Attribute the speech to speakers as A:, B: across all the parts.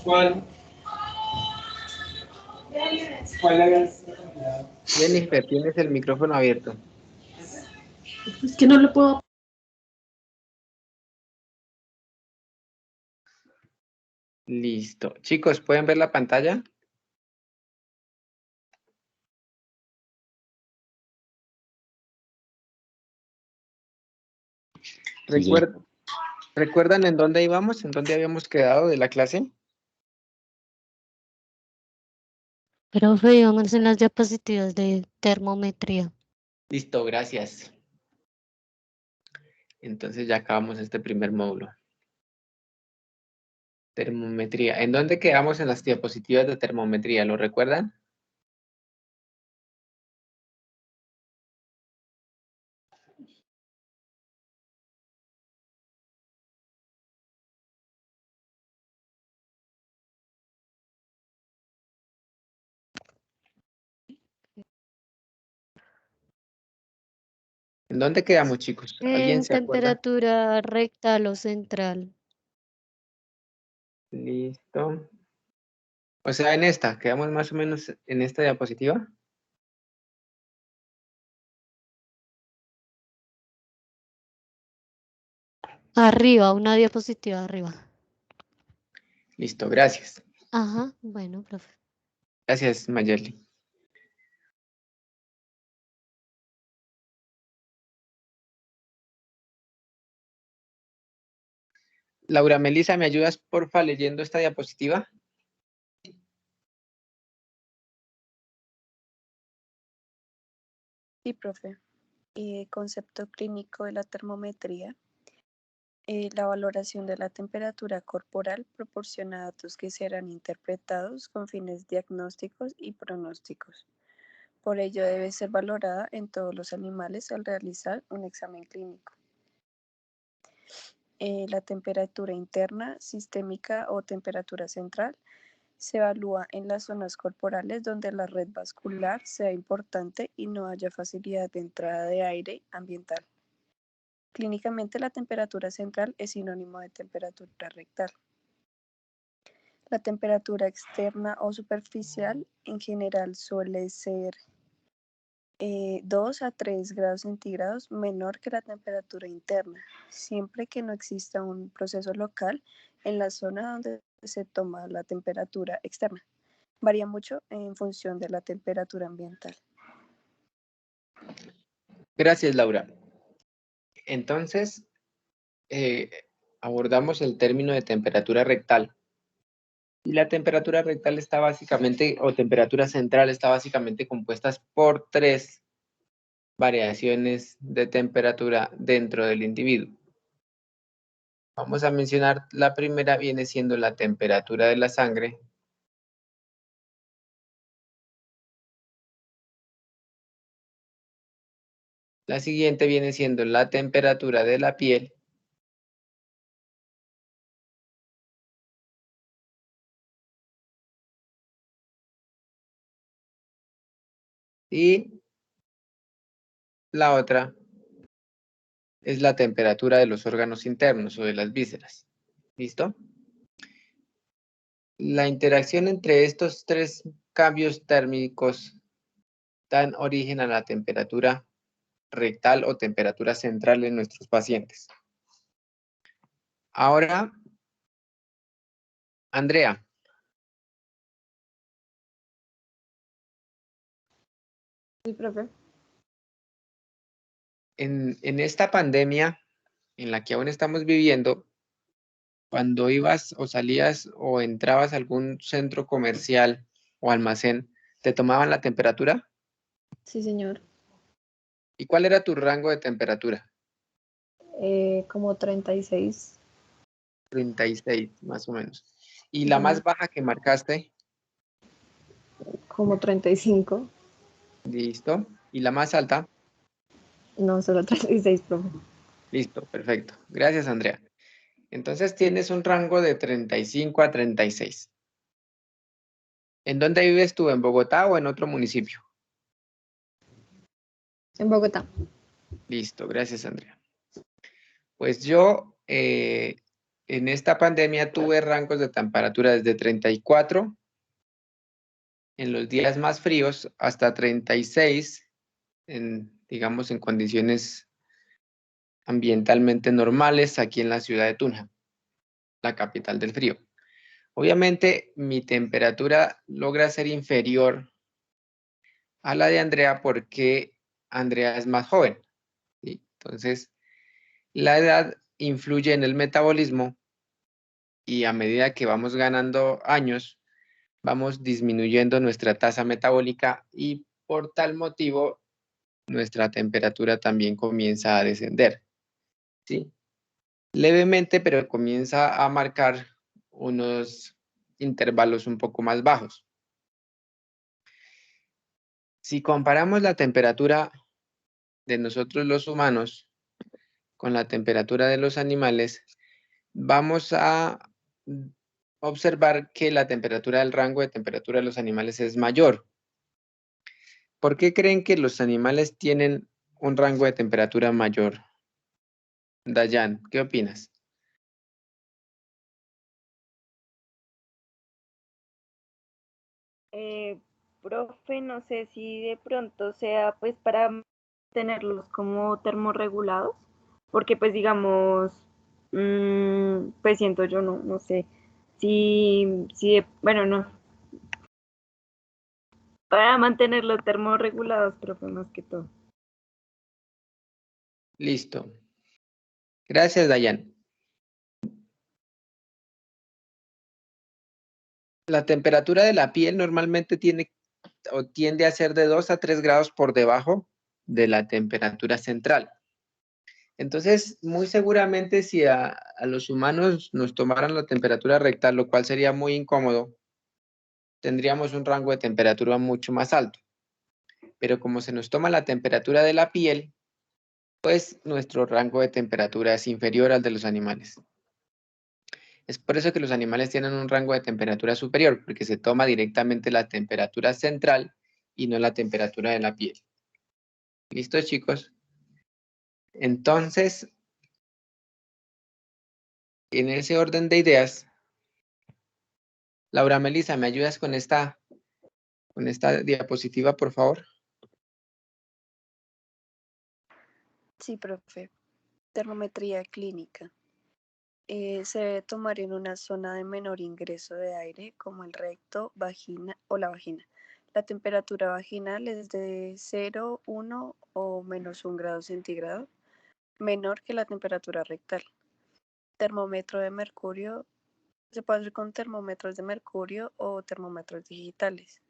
A: ¿Cuál? ¿Cuál habías?
B: Jennifer, tienes el micrófono abierto.
C: Es que no lo puedo.
B: Listo. Chicos, ¿pueden ver la pantalla? ¿Recuerdan en dónde íbamos? ¿En dónde habíamos quedado de la clase?
D: Profe, íbamos en las diapositivas de termometría.
B: Listo, gracias. Entonces ya acabamos este primer módulo. Termometría. ¿En dónde quedamos en las diapositivas de termometría? ¿Lo recuerdan? ¿En dónde quedamos, chicos? ¿Alguien
D: En
B: se acuerda?
D: temperatura rectal o central.
B: Listo. O sea, en esta, quedamos más o menos en esta diapositiva.
D: Arriba, una diapositiva arriba.
B: Listo, gracias.
D: Ajá, bueno, profe.
B: Gracias, Mayerly. Laura Melissa, ¿me ayudas, porfa, leyendo esta diapositiva?
E: Sí, profe. Concepto clínico de la termometría. La valoración de la temperatura corporal proporciona datos que serán interpretados con fines diagnósticos y pronósticos. Por ello debe ser valorada en todos los animales al realizar un examen clínico. La temperatura interna, sistémica o temperatura central se evalúa en las zonas corporales donde la red vascular sea importante y no haya facilidad de entrada de aire ambiental. Clínicamente, la temperatura central es sinónimo de temperatura rectal. La temperatura externa o superficial en general suele ser 2 a 3 grados centígrados menor que la temperatura interna, siempre que no exista un proceso local en la zona donde se toma la temperatura externa. Varía mucho en función de la temperatura ambiental.
B: Gracias, Laura. Entonces, abordamos el término de temperatura rectal. Y la temperatura rectal está básicamente, o temperatura central, está básicamente compuesta por 3 variaciones de temperatura dentro del individuo. Vamos a mencionar, la primera viene siendo la temperatura de la sangre. La siguiente viene siendo la temperatura de la piel. Y la otra es la temperatura de los órganos internos o de las vísceras. ¿Listo? La interacción entre estos 3 cambios térmicos dan origen a la temperatura rectal o temperatura central en nuestros pacientes. Ahora, Andrea.
C: Sí, profe.
B: En esta pandemia en la que aún estamos viviendo, cuando ibas o salías o entrabas a algún centro comercial o almacén, ¿te tomaban la temperatura?
C: Sí, señor.
B: ¿Y cuál era tu rango de temperatura?
C: Como 36.
B: 36, más o menos. ¿Y
C: Sí,
B: la más
C: señor.
B: baja que marcaste?
C: Como 35.
B: Listo. ¿Y la más alta?
C: No, solo 36, profe.
B: Listo, perfecto. Gracias, Andrea. Entonces tienes un rango de 35 a 36. ¿En dónde vives tú? ¿En Bogotá o en otro municipio?
C: En Bogotá.
B: Listo, gracias, Andrea. Pues yo En esta pandemia tuve rangos de temperatura desde 34 en los días más fríos hasta 36 digamos, en condiciones ambientalmente normales aquí en la ciudad de Tunja, la capital del frío. Obviamente mi temperatura logra ser inferior a la de Andrea porque Andrea es más joven, ¿sí? Entonces, la edad influye en el metabolismo y a medida que vamos ganando años, vamos disminuyendo nuestra tasa metabólica y por tal motivo nuestra temperatura también comienza a descender, ¿sí? Levemente, pero comienza a marcar unos intervalos un poco más bajos. Si comparamos la temperatura de nosotros los humanos con la temperatura de los animales, vamos a observar que la temperatura del rango de temperatura de los animales es mayor. ¿Por qué creen que los animales tienen un rango de temperatura mayor? Dayan, ¿qué opinas?
F: Profe, no sé si de pronto sea pues para tenerlos como termorregulados, porque pues digamos, pues siento yo, no sé, bueno, no, para mantenerlos termorregulados, profe, más que todo.
B: Listo. Gracias, Dayan. La temperatura de la piel normalmente tiende a ser de 2 a 3 grados por debajo de la temperatura central. Entonces, muy seguramente si a los humanos nos tomaran la temperatura rectal, lo cual sería muy incómodo, tendríamos un rango de temperatura mucho más alto. Pero como se nos toma la temperatura de la piel, pues nuestro rango de temperatura es inferior al de los animales. Es por eso que los animales tienen un rango de temperatura superior, porque se toma directamente la temperatura central y no la temperatura de la piel. ¿Listo, chicos? Entonces, en ese orden de ideas, Laura Melissa, ¿me ayudas con esta diapositiva, por favor?
E: Sí, profe. Termometría clínica. Se debe tomar en una zona de menor ingreso de aire, como el recto, vagina o la vagina. La temperatura vaginal es de 0, 1 o menos 1 grado centígrado, menor que la temperatura rectal. Termómetro de mercurio. Se puede hacer con termómetros de mercurio o termómetros digitales.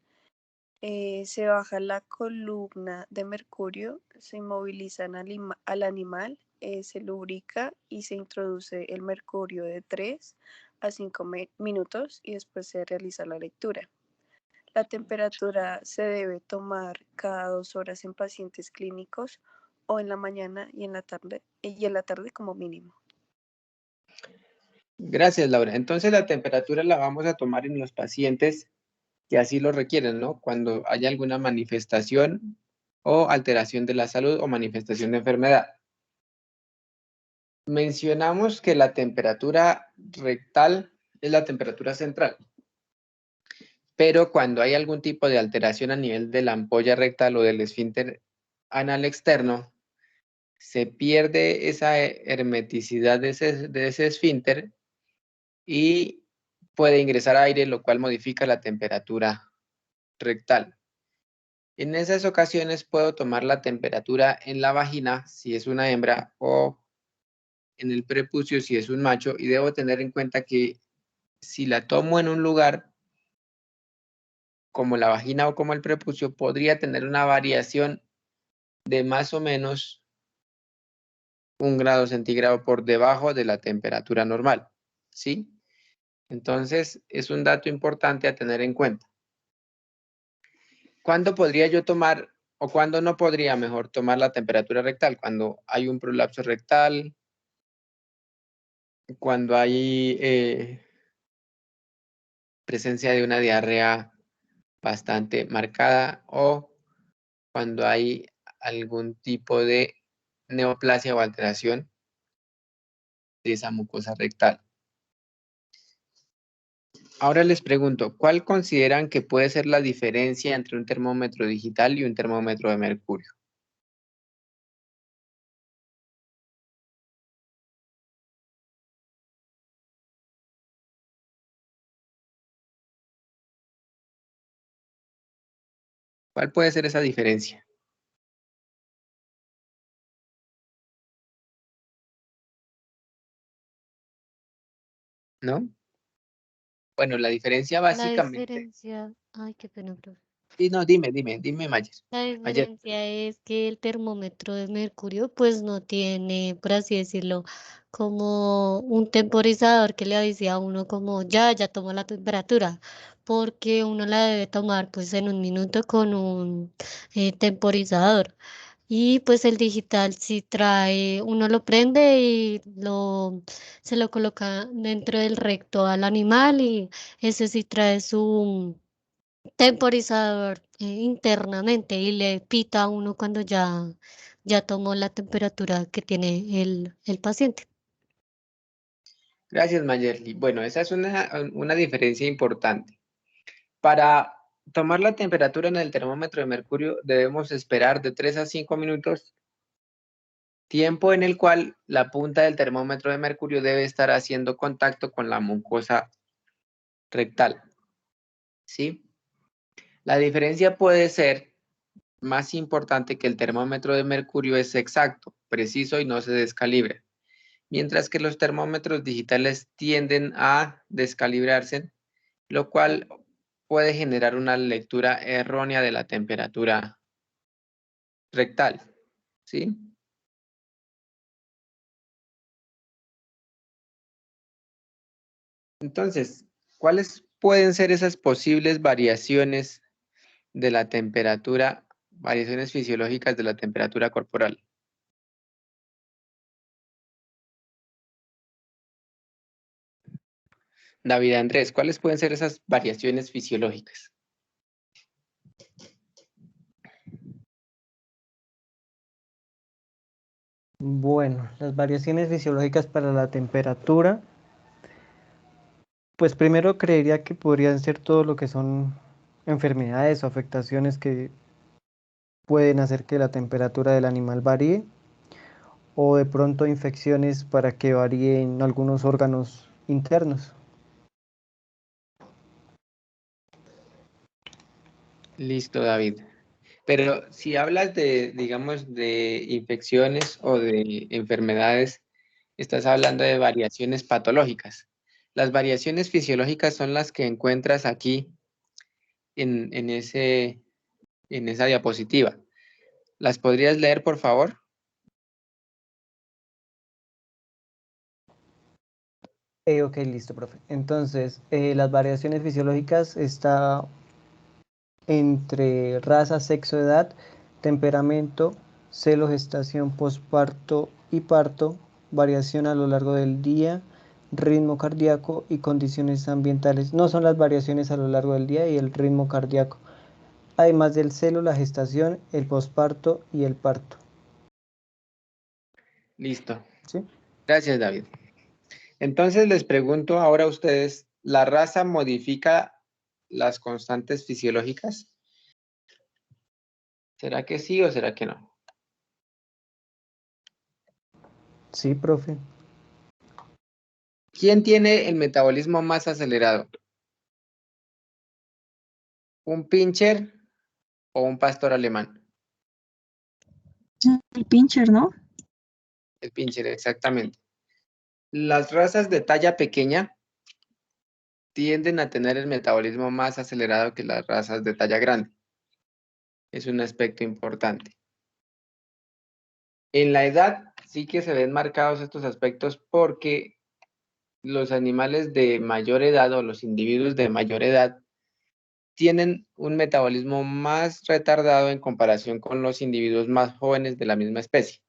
E: Se baja la columna de mercurio, se inmoviliza al animal, se lubrica y se introduce el mercurio de 3 a 5 minutos y después se realiza la lectura. La temperatura se debe tomar cada 2 horas en pacientes clínicos o en la mañana y en la tarde como mínimo.
B: Gracias, Laura. Entonces, la temperatura la vamos a tomar en los pacientes que así lo requieren, ¿no? Cuando haya alguna manifestación o alteración de la salud o manifestación de enfermedad. Mencionamos que la temperatura rectal es la temperatura central, pero cuando hay algún tipo de alteración a nivel de la ampolla rectal o del esfínter anal externo, se pierde esa hermeticidad de ese esfínter y puede ingresar aire, lo cual modifica la temperatura rectal. En esas ocasiones puedo tomar la temperatura en la vagina si es una hembra o en el prepucio si es un macho, y debo tener en cuenta que si la tomo en un lugar como la vagina o como el prepucio, podría tener una variación de más o menos 1 grado centígrado por debajo de la temperatura normal, ¿sí? Entonces, es un dato importante a tener en cuenta. ¿Cuándo podría yo tomar o cuándo no podría mejor tomar la temperatura rectal? Cuando hay un prolapso rectal, cuando hay presencia de una diarrea bastante marcada o cuando hay algún tipo de neoplasia o alteración de esa mucosa rectal. Ahora les pregunto, ¿cuál consideran que puede ser la diferencia entre un termómetro digital y un termómetro de mercurio? ¿Cuál puede ser esa diferencia? ¿No? Bueno, la diferencia
D: La
B: básicamente...
D: diferencia, ay, qué pena, profe.
B: Sí, no, dime, Mayer.
D: La
B: Mayer.
D: diferencia es que el termómetro de mercurio pues no tiene, por así decirlo, como un temporizador que le dice a uno como ya tomó la temperatura, porque uno la debe tomar pues en un minuto con un temporizador. Y pues el digital sí trae, uno lo prende y se lo coloca dentro del recto al animal y ese sí trae su temporizador internamente y le pita a uno cuando ya tomó la temperatura que tiene el paciente.
B: Gracias, Mayerly. Bueno, esa es una diferencia importante. Para tomar la temperatura en el termómetro de mercurio debemos esperar de 3 a 5 minutos, tiempo en el cual la punta del termómetro de mercurio debe estar haciendo contacto con la mucosa rectal. ¿Sí? La diferencia puede ser más importante que el termómetro de mercurio es exacto, preciso y no se descalibra, mientras que los termómetros digitales tienden a descalibrarse, lo cual puede generar una lectura errónea de la temperatura rectal, ¿sí? Entonces, ¿cuáles pueden ser esas posibles variaciones de la temperatura, variaciones fisiológicas de la temperatura corporal? David Andrés, ¿cuáles pueden ser esas variaciones fisiológicas?
G: Bueno, las variaciones fisiológicas para la temperatura, pues primero creería que podrían ser todo lo que son enfermedades o afectaciones que pueden hacer que la temperatura del animal varíe, o de pronto infecciones para que varíen algunos órganos internos.
B: Listo, David. Pero si hablas de, digamos, de infecciones o de enfermedades, estás hablando de variaciones patológicas. Las variaciones fisiológicas son las que encuentras aquí en esa diapositiva. ¿Las podrías leer, por favor?
G: Ok, listo, profe. Entonces, las variaciones fisiológicas está entre raza, sexo, edad, temperamento, celo, gestación, posparto y parto, variación a lo largo del día, ritmo cardíaco y condiciones ambientales. No son las variaciones a lo largo del día y el ritmo cardíaco, además del celo, la gestación, el posparto y el parto.
B: Listo.
G: ¿Sí?
B: Gracias, David. Entonces les pregunto ahora a ustedes, ¿la raza modifica las constantes fisiológicas? ¿Será que sí o será que no?
G: Sí, profe.
B: ¿Quién tiene el metabolismo más acelerado? ¿Un pincher o un pastor alemán?
H: El pincher, ¿no?
B: El pincher, exactamente. Las razas de talla pequeña tienden a tener el metabolismo más acelerado que las razas de talla grande. Es un aspecto importante. En la edad sí que se ven marcados estos aspectos porque los animales de mayor edad o los individuos de mayor edad tienen un metabolismo más retardado en comparación con los individuos más jóvenes de la misma especie.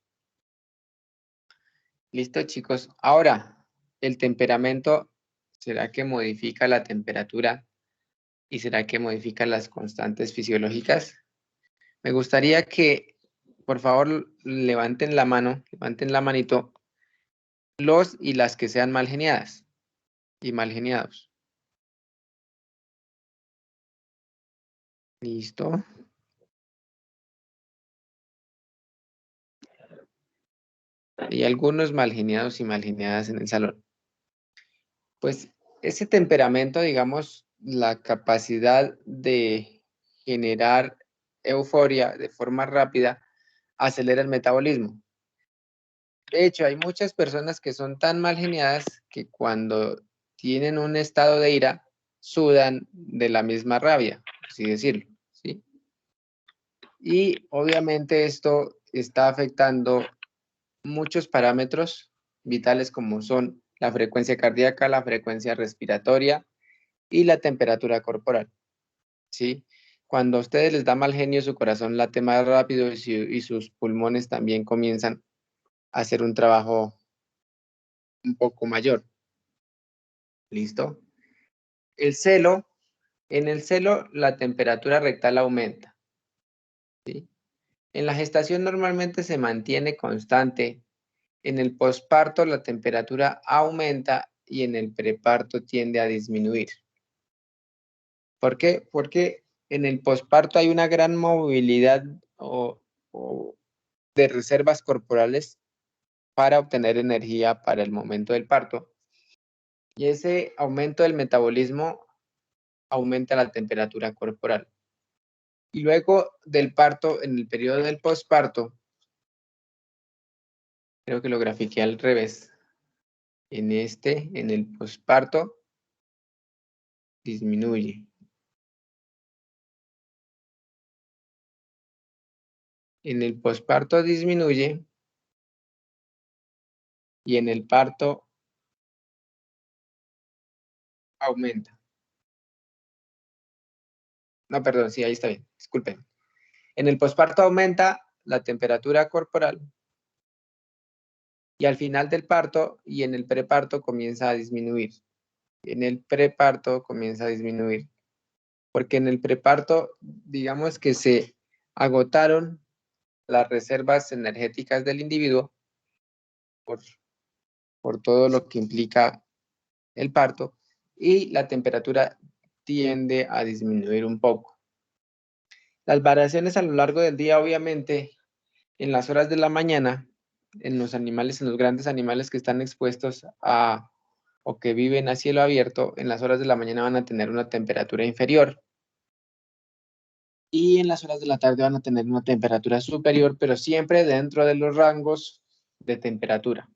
B: Listo, chicos. Ahora, el temperamento, ¿será que modifica la temperatura y será que modifica las constantes fisiológicas? Me gustaría que, por favor, levanten la mano, levanten la manito, los y las que sean mal geniadas y mal geniados. Listo. Y algunos malgeniados y malgeniadas en el salón. Pues ese temperamento, digamos, la capacidad de generar euforia de forma rápida, acelera el metabolismo. De hecho, hay muchas personas que son tan mal geniadas que cuando tienen un estado de ira, sudan de la misma rabia, por así decirlo, ¿sí? Y obviamente esto está afectando muchos parámetros vitales como son la frecuencia cardíaca, la frecuencia respiratoria y la temperatura corporal, ¿sí? Cuando a ustedes les da mal genio, su corazón late más rápido y sus pulmones también comienzan a hacer un trabajo un poco mayor. ¿Listo? En el celo la temperatura rectal aumenta, ¿sí? En la gestación normalmente se mantiene constante. En el posparto la temperatura aumenta y en el preparto tiende a disminuir. ¿Por qué? Porque en el posparto hay una gran movilidad de reservas corporales para obtener energía para el momento del parto. Y ese aumento del metabolismo aumenta la temperatura corporal. Y luego del parto, en el periodo del posparto, creo que lo grafiqué al revés. En el posparto, disminuye. En el posparto disminuye y en el parto aumenta. No, perdón, sí, ahí está bien, disculpen. En el posparto aumenta la temperatura corporal y al final del parto y en el preparto comienza a disminuir. En el preparto comienza a disminuir. Porque en el preparto, digamos que se agotaron las reservas energéticas del individuo por todo lo que implica el parto y la temperatura tiende a disminuir un poco. Las variaciones a lo largo del día, obviamente, en las horas de la mañana, en los animales, en los grandes animales que están expuestos a o que viven a cielo abierto, en las horas de la mañana van a tener una temperatura inferior. Y en las horas de la tarde van a tener una temperatura superior, pero siempre dentro de los rangos de temperatura.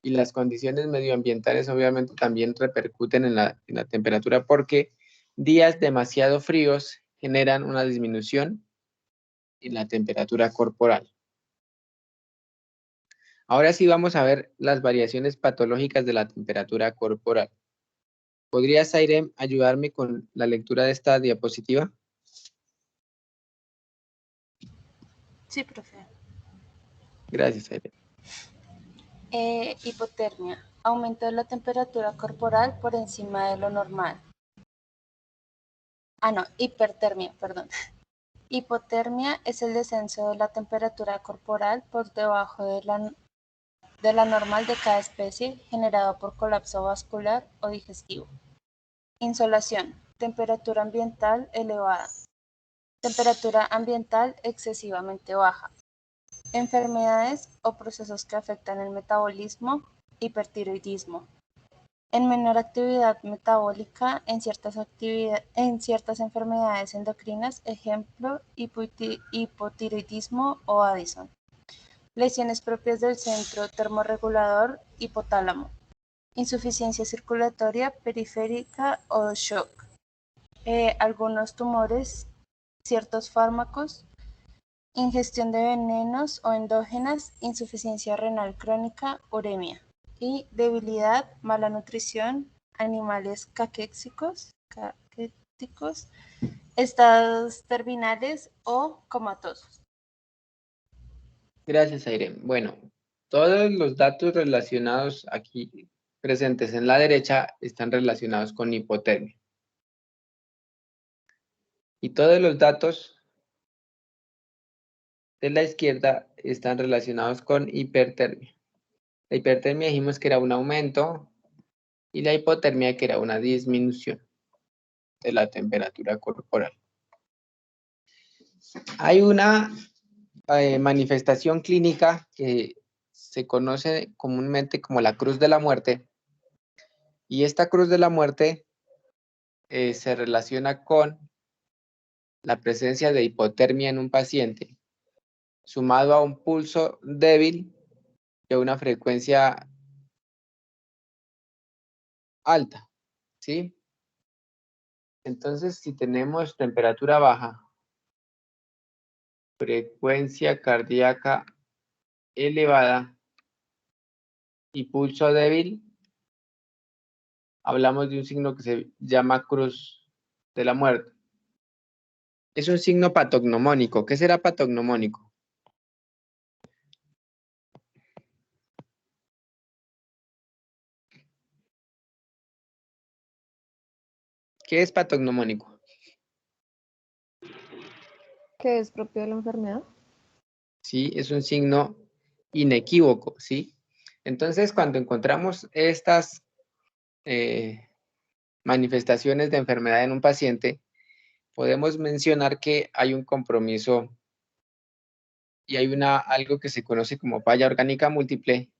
B: Y las condiciones medioambientales obviamente también repercuten en la temperatura porque días demasiado fríos generan una disminución en la temperatura corporal. Ahora sí vamos a ver las variaciones patológicas de la temperatura corporal. ¿Podrías, Airem, ayudarme con la lectura de esta diapositiva?
H: Sí, profe.
B: Gracias, Airem.
H: Hipotermia. Aumento de la temperatura corporal por encima de lo normal. Hipertermia, perdón. Hipotermia es el descenso de la temperatura corporal por debajo de la normal de cada especie, generado por colapso vascular o digestivo. Insolación. Temperatura ambiental elevada. Temperatura ambiental excesivamente baja. Enfermedades o procesos que afectan el metabolismo, hipertiroidismo. En menor actividad metabólica en ciertas enfermedades endocrinas, ejemplo, hipotiroidismo o Addison. Lesiones propias del centro termorregulador hipotálamo. Insuficiencia circulatoria periférica o shock. Algunos tumores, ciertos fármacos, ingestión de venenos o endógenas, insuficiencia renal crónica, uremia. Y debilidad, mala nutrición, animales caquéxicos, estados terminales o comatosos.
B: Gracias, Aire. Bueno, todos los datos relacionados aquí presentes en la derecha están relacionados con hipotermia. Y todos los datos de la izquierda están relacionados con hipertermia. La hipertermia dijimos que era un aumento y la hipotermia que era una disminución de la temperatura corporal. Hay una manifestación clínica que se conoce comúnmente como la cruz de la muerte, y esta cruz de la muerte se relaciona con la presencia de hipotermia en un paciente, sumado a un pulso débil y a una frecuencia alta, ¿sí? Entonces, si tenemos temperatura baja, frecuencia cardíaca elevada y pulso débil, hablamos de un signo que se llama cruz de la muerte. Es un signo patognomónico. ¿Qué será patognomónico? ¿Qué es patognomónico?
C: ¿Qué es propio de la enfermedad?
B: Sí, es un signo inequívoco, ¿sí? Entonces, cuando encontramos estas manifestaciones de enfermedad en un paciente, podemos mencionar que hay un compromiso y hay algo que se conoce como falla orgánica múltiple,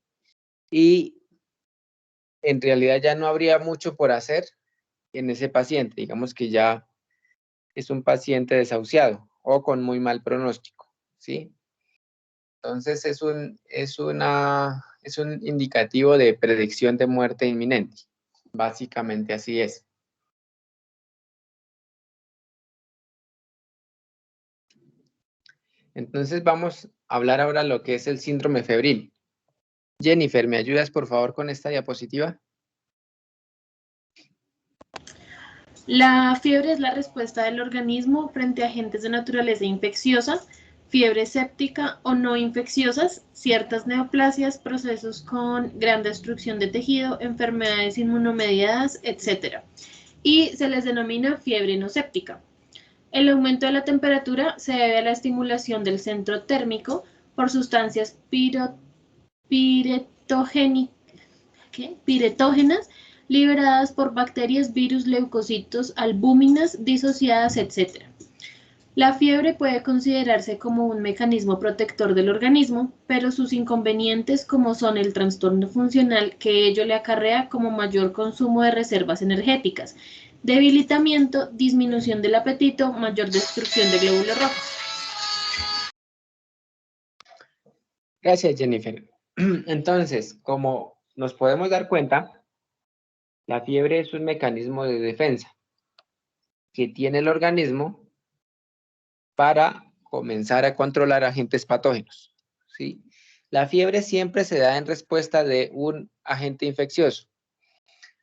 B: y en realidad ya no habría mucho por hacer en ese paciente. Digamos que ya es un paciente desahuciado o con muy mal pronóstico, ¿sí? Entonces es un indicativo de predicción de muerte inminente. Básicamente así es. Entonces vamos a hablar ahora lo que es el síndrome febril. Jennifer, ¿me ayudas por favor con esta diapositiva?
I: La fiebre es la respuesta del organismo frente a agentes de naturaleza infecciosa, fiebre séptica o no infecciosas, ciertas neoplasias, procesos con gran destrucción de tejido, enfermedades inmunomediadas, etc. Y se les denomina fiebre no séptica. El aumento de la temperatura se debe a la estimulación del centro térmico por sustancias piretógenas liberadas por bacterias, virus, leucocitos, albúminas disociadas, etc. La fiebre puede considerarse como un mecanismo protector del organismo, pero sus inconvenientes, como son el trastorno funcional que ello le acarrea como mayor consumo de reservas energéticas, debilitamiento, disminución del apetito, mayor destrucción de glóbulos rojos.
B: Gracias, Jennifer. Entonces, como nos podemos dar cuenta, la fiebre es un mecanismo de defensa que tiene el organismo para comenzar a controlar agentes patógenos, ¿sí? La fiebre siempre se da en respuesta de un agente infeccioso.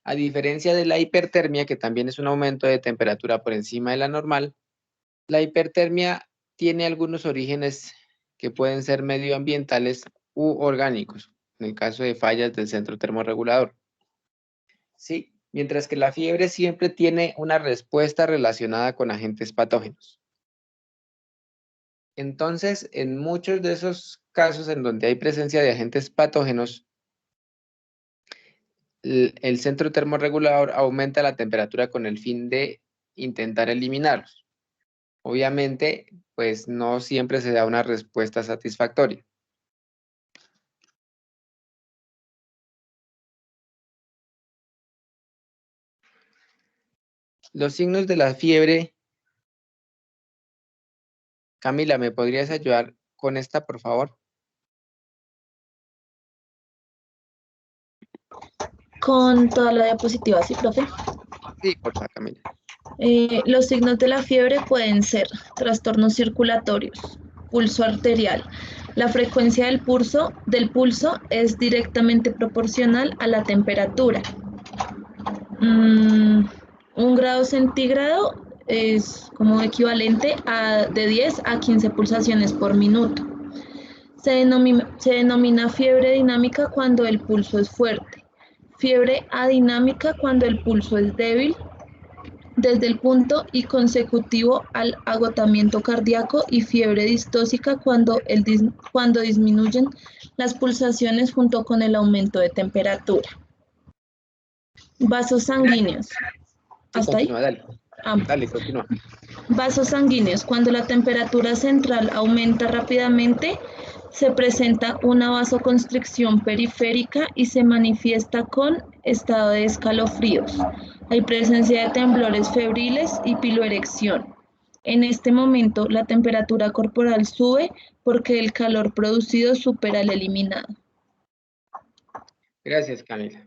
B: A diferencia de la hipertermia, que también es un aumento de temperatura por encima de la normal, la hipertermia tiene algunos orígenes que pueden ser medioambientales u orgánicos, en el caso de fallas del centro termorregulador. Sí, mientras que la fiebre siempre tiene una respuesta relacionada con agentes patógenos. Entonces, en muchos de esos casos en donde hay presencia de agentes patógenos, el centro termorregulador aumenta la temperatura con el fin de intentar eliminarlos. Obviamente, pues no siempre se da una respuesta satisfactoria. Los signos de la fiebre. Camila, ¿me podrías ayudar con esta, por favor?
J: Con toda la diapositiva, ¿sí, profe?
B: Sí, por favor, Camila.
J: Los signos de la fiebre pueden ser trastornos circulatorios, pulso arterial. La frecuencia del pulso es directamente proporcional a la temperatura. 1 grado centígrado es como equivalente a de 10 a 15 pulsaciones por minuto. Se denomina fiebre dinámica cuando el pulso es fuerte. Fiebre adinámica cuando el pulso es débil desde el punto y consecutivo al agotamiento cardíaco, y fiebre distóxica cuando disminuyen las pulsaciones junto con el aumento de temperatura. Vasos sanguíneos.
B: Sí,
J: ¿Hasta ahí?
B: continúa, dale. Dale, continúa.
J: Vasos sanguíneos. Cuando la temperatura central aumenta rápidamente, se presenta una vasoconstricción periférica y se manifiesta con estado de escalofríos. Hay presencia de temblores febriles y piloerección. En este momento, la temperatura corporal sube porque el calor producido supera el eliminado.
B: Gracias, Camila.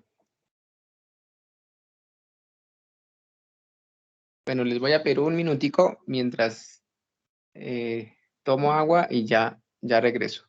B: Bueno, les voy a pedir un minutico mientras tomo agua y ya regreso.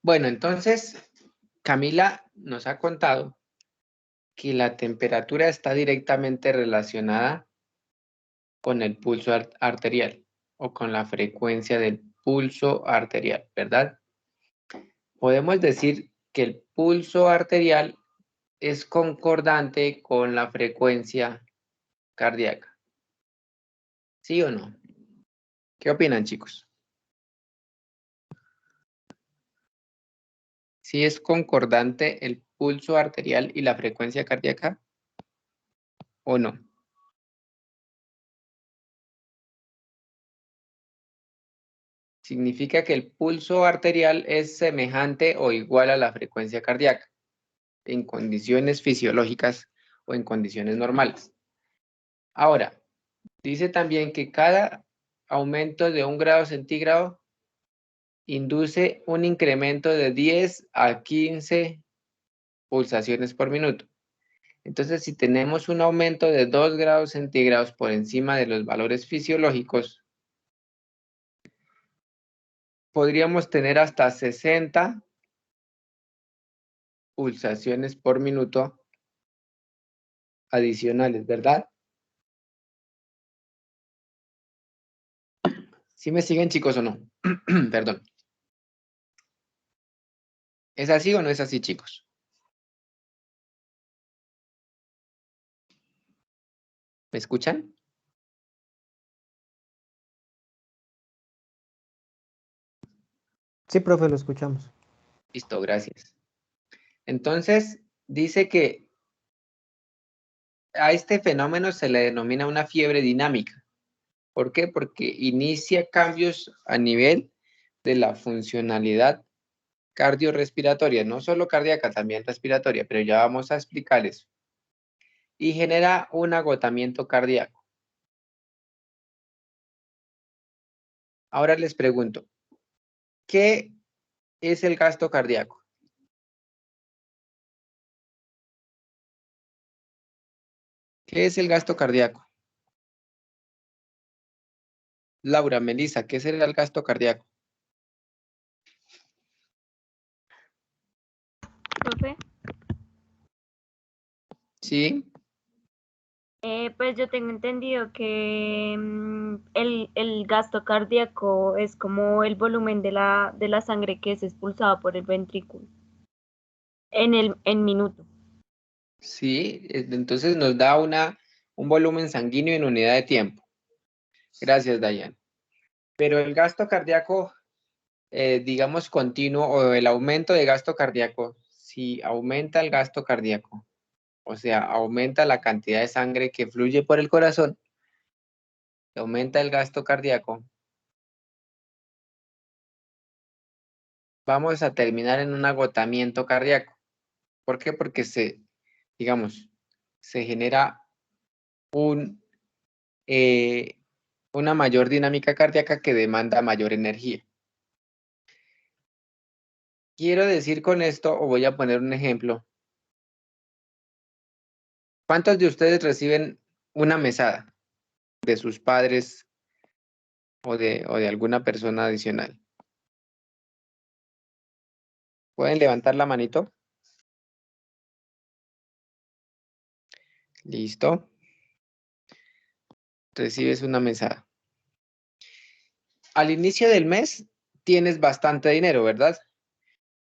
B: Bueno, entonces Camila nos ha contado que la temperatura está directamente relacionada con el pulso arterial o con la frecuencia del pulso arterial, ¿verdad? Podemos decir que el pulso arterial es concordante con la frecuencia cardíaca. ¿Sí o no? ¿Qué opinan, chicos? ¿Sí es concordante el pulso arterial y la frecuencia cardíaca o no? Significa que el pulso arterial es semejante o igual a la frecuencia cardíaca en condiciones fisiológicas o en condiciones normales. Ahora, dice también que cada aumento de 1 grado centígrado induce un incremento de 10 a 15 pulsaciones por minuto. Entonces, si tenemos un aumento de 2 grados centígrados por encima de los valores fisiológicos, podríamos tener hasta 60 pulsaciones por minuto adicionales, ¿verdad? ¿Sí me siguen, chicos, o no? Perdón. ¿Es así o no es así, chicos? ¿Me escuchan?
G: Sí, profe, lo escuchamos.
B: Listo, gracias. Entonces, dice que a este fenómeno se le denomina una fiebre dinámica. ¿Por qué? Porque inicia cambios a nivel de la funcionalidad cardiorrespiratoria, no solo cardíaca, también respiratoria, pero ya vamos a explicar eso. Y genera un agotamiento cardíaco. Ahora les pregunto, ¿qué es el gasto cardíaco? ¿Qué es el gasto cardíaco? Laura, Melissa, ¿qué será el gasto cardíaco?
F: Profe,
B: ¿Sí?
F: pues yo tengo entendido que el gasto cardíaco es como el volumen de la sangre que es expulsada por el ventrículo en minuto.
B: Sí, entonces nos da un volumen sanguíneo en unidad de tiempo. Gracias, Dayan. Pero el gasto cardíaco, digamos, continuo o el aumento de gasto cardíaco, si aumenta el gasto cardíaco, o sea, aumenta la cantidad de sangre que fluye por el corazón, aumenta el gasto cardíaco, vamos a terminar en un agotamiento cardíaco. ¿Por qué? Porque digamos, se genera una mayor dinámica cardíaca que demanda mayor energía. Quiero decir con esto, o voy a poner un ejemplo. ¿Cuántos de ustedes reciben una mesada de sus padres o de alguna persona adicional? ¿Pueden levantar la manito? Listo. Recibes una mesada. Al inicio del mes tienes bastante dinero, ¿verdad?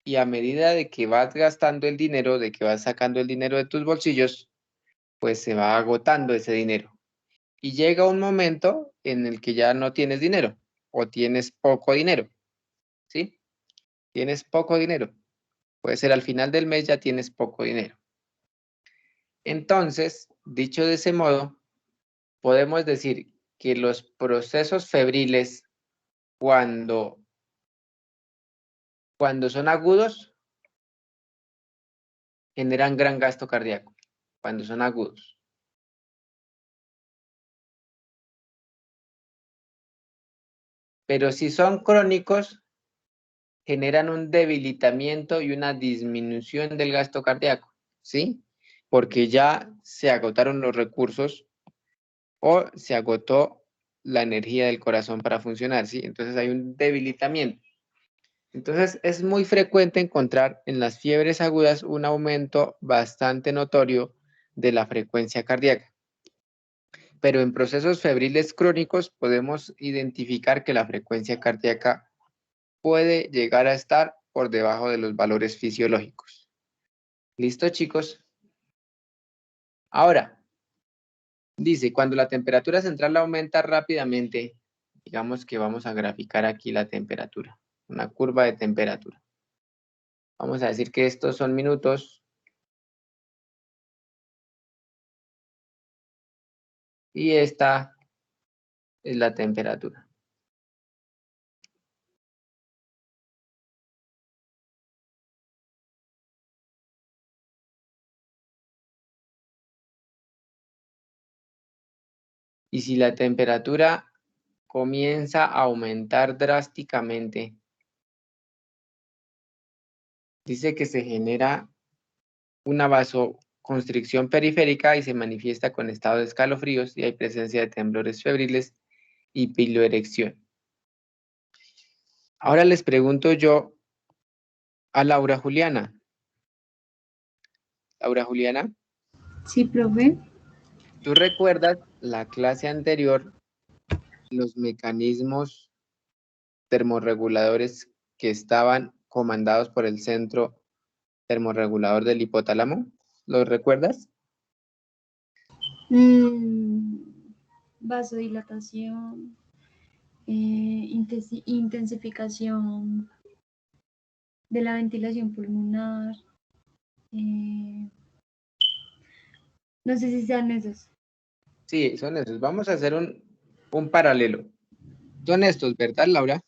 B: Y a medida de que vas gastando el dinero, de que vas sacando el dinero de tus bolsillos, pues se va agotando ese dinero. Y llega un momento en el que ya no tienes dinero o tienes poco dinero, ¿sí? Tienes poco dinero. Puede ser al final del mes ya tienes poco dinero. Entonces, dicho de ese modo, podemos decir que los procesos febriles, cuando son agudos, generan gran gasto cardíaco, cuando son agudos. Pero si son crónicos, generan un debilitamiento y una disminución del gasto cardíaco, ¿sí? Porque ya se agotaron los recursos o se agotó la energía del corazón para funcionar, ¿sí? Entonces hay un debilitamiento. Entonces es muy frecuente encontrar en las fiebres agudas un aumento bastante notorio de la frecuencia cardíaca. Pero en procesos febriles crónicos podemos identificar que la frecuencia cardíaca puede llegar a estar por debajo de los valores fisiológicos. ¿Listo, chicos? Ahora, dice, cuando la temperatura central aumenta rápidamente, digamos que vamos a graficar aquí la temperatura, una curva de temperatura. Vamos a decir que estos son minutos y esta es la temperatura. Y si la temperatura comienza a aumentar drásticamente, dice que se genera una vasoconstricción periférica y se manifiesta con estado de escalofríos y hay presencia de temblores febriles y piloerección. Ahora les pregunto yo a Laura Juliana. Laura Juliana,
K: Sí, profe.
B: ¿tú recuerdas la clase anterior, los mecanismos termorreguladores que estaban comandados por el centro termorregulador del hipotálamo? ¿Los recuerdas?
K: Vasodilatación, intensificación de la ventilación pulmonar. No sé si sean esos.
B: Sí, son esos. Vamos a hacer un paralelo. Son estos, ¿verdad, Laura?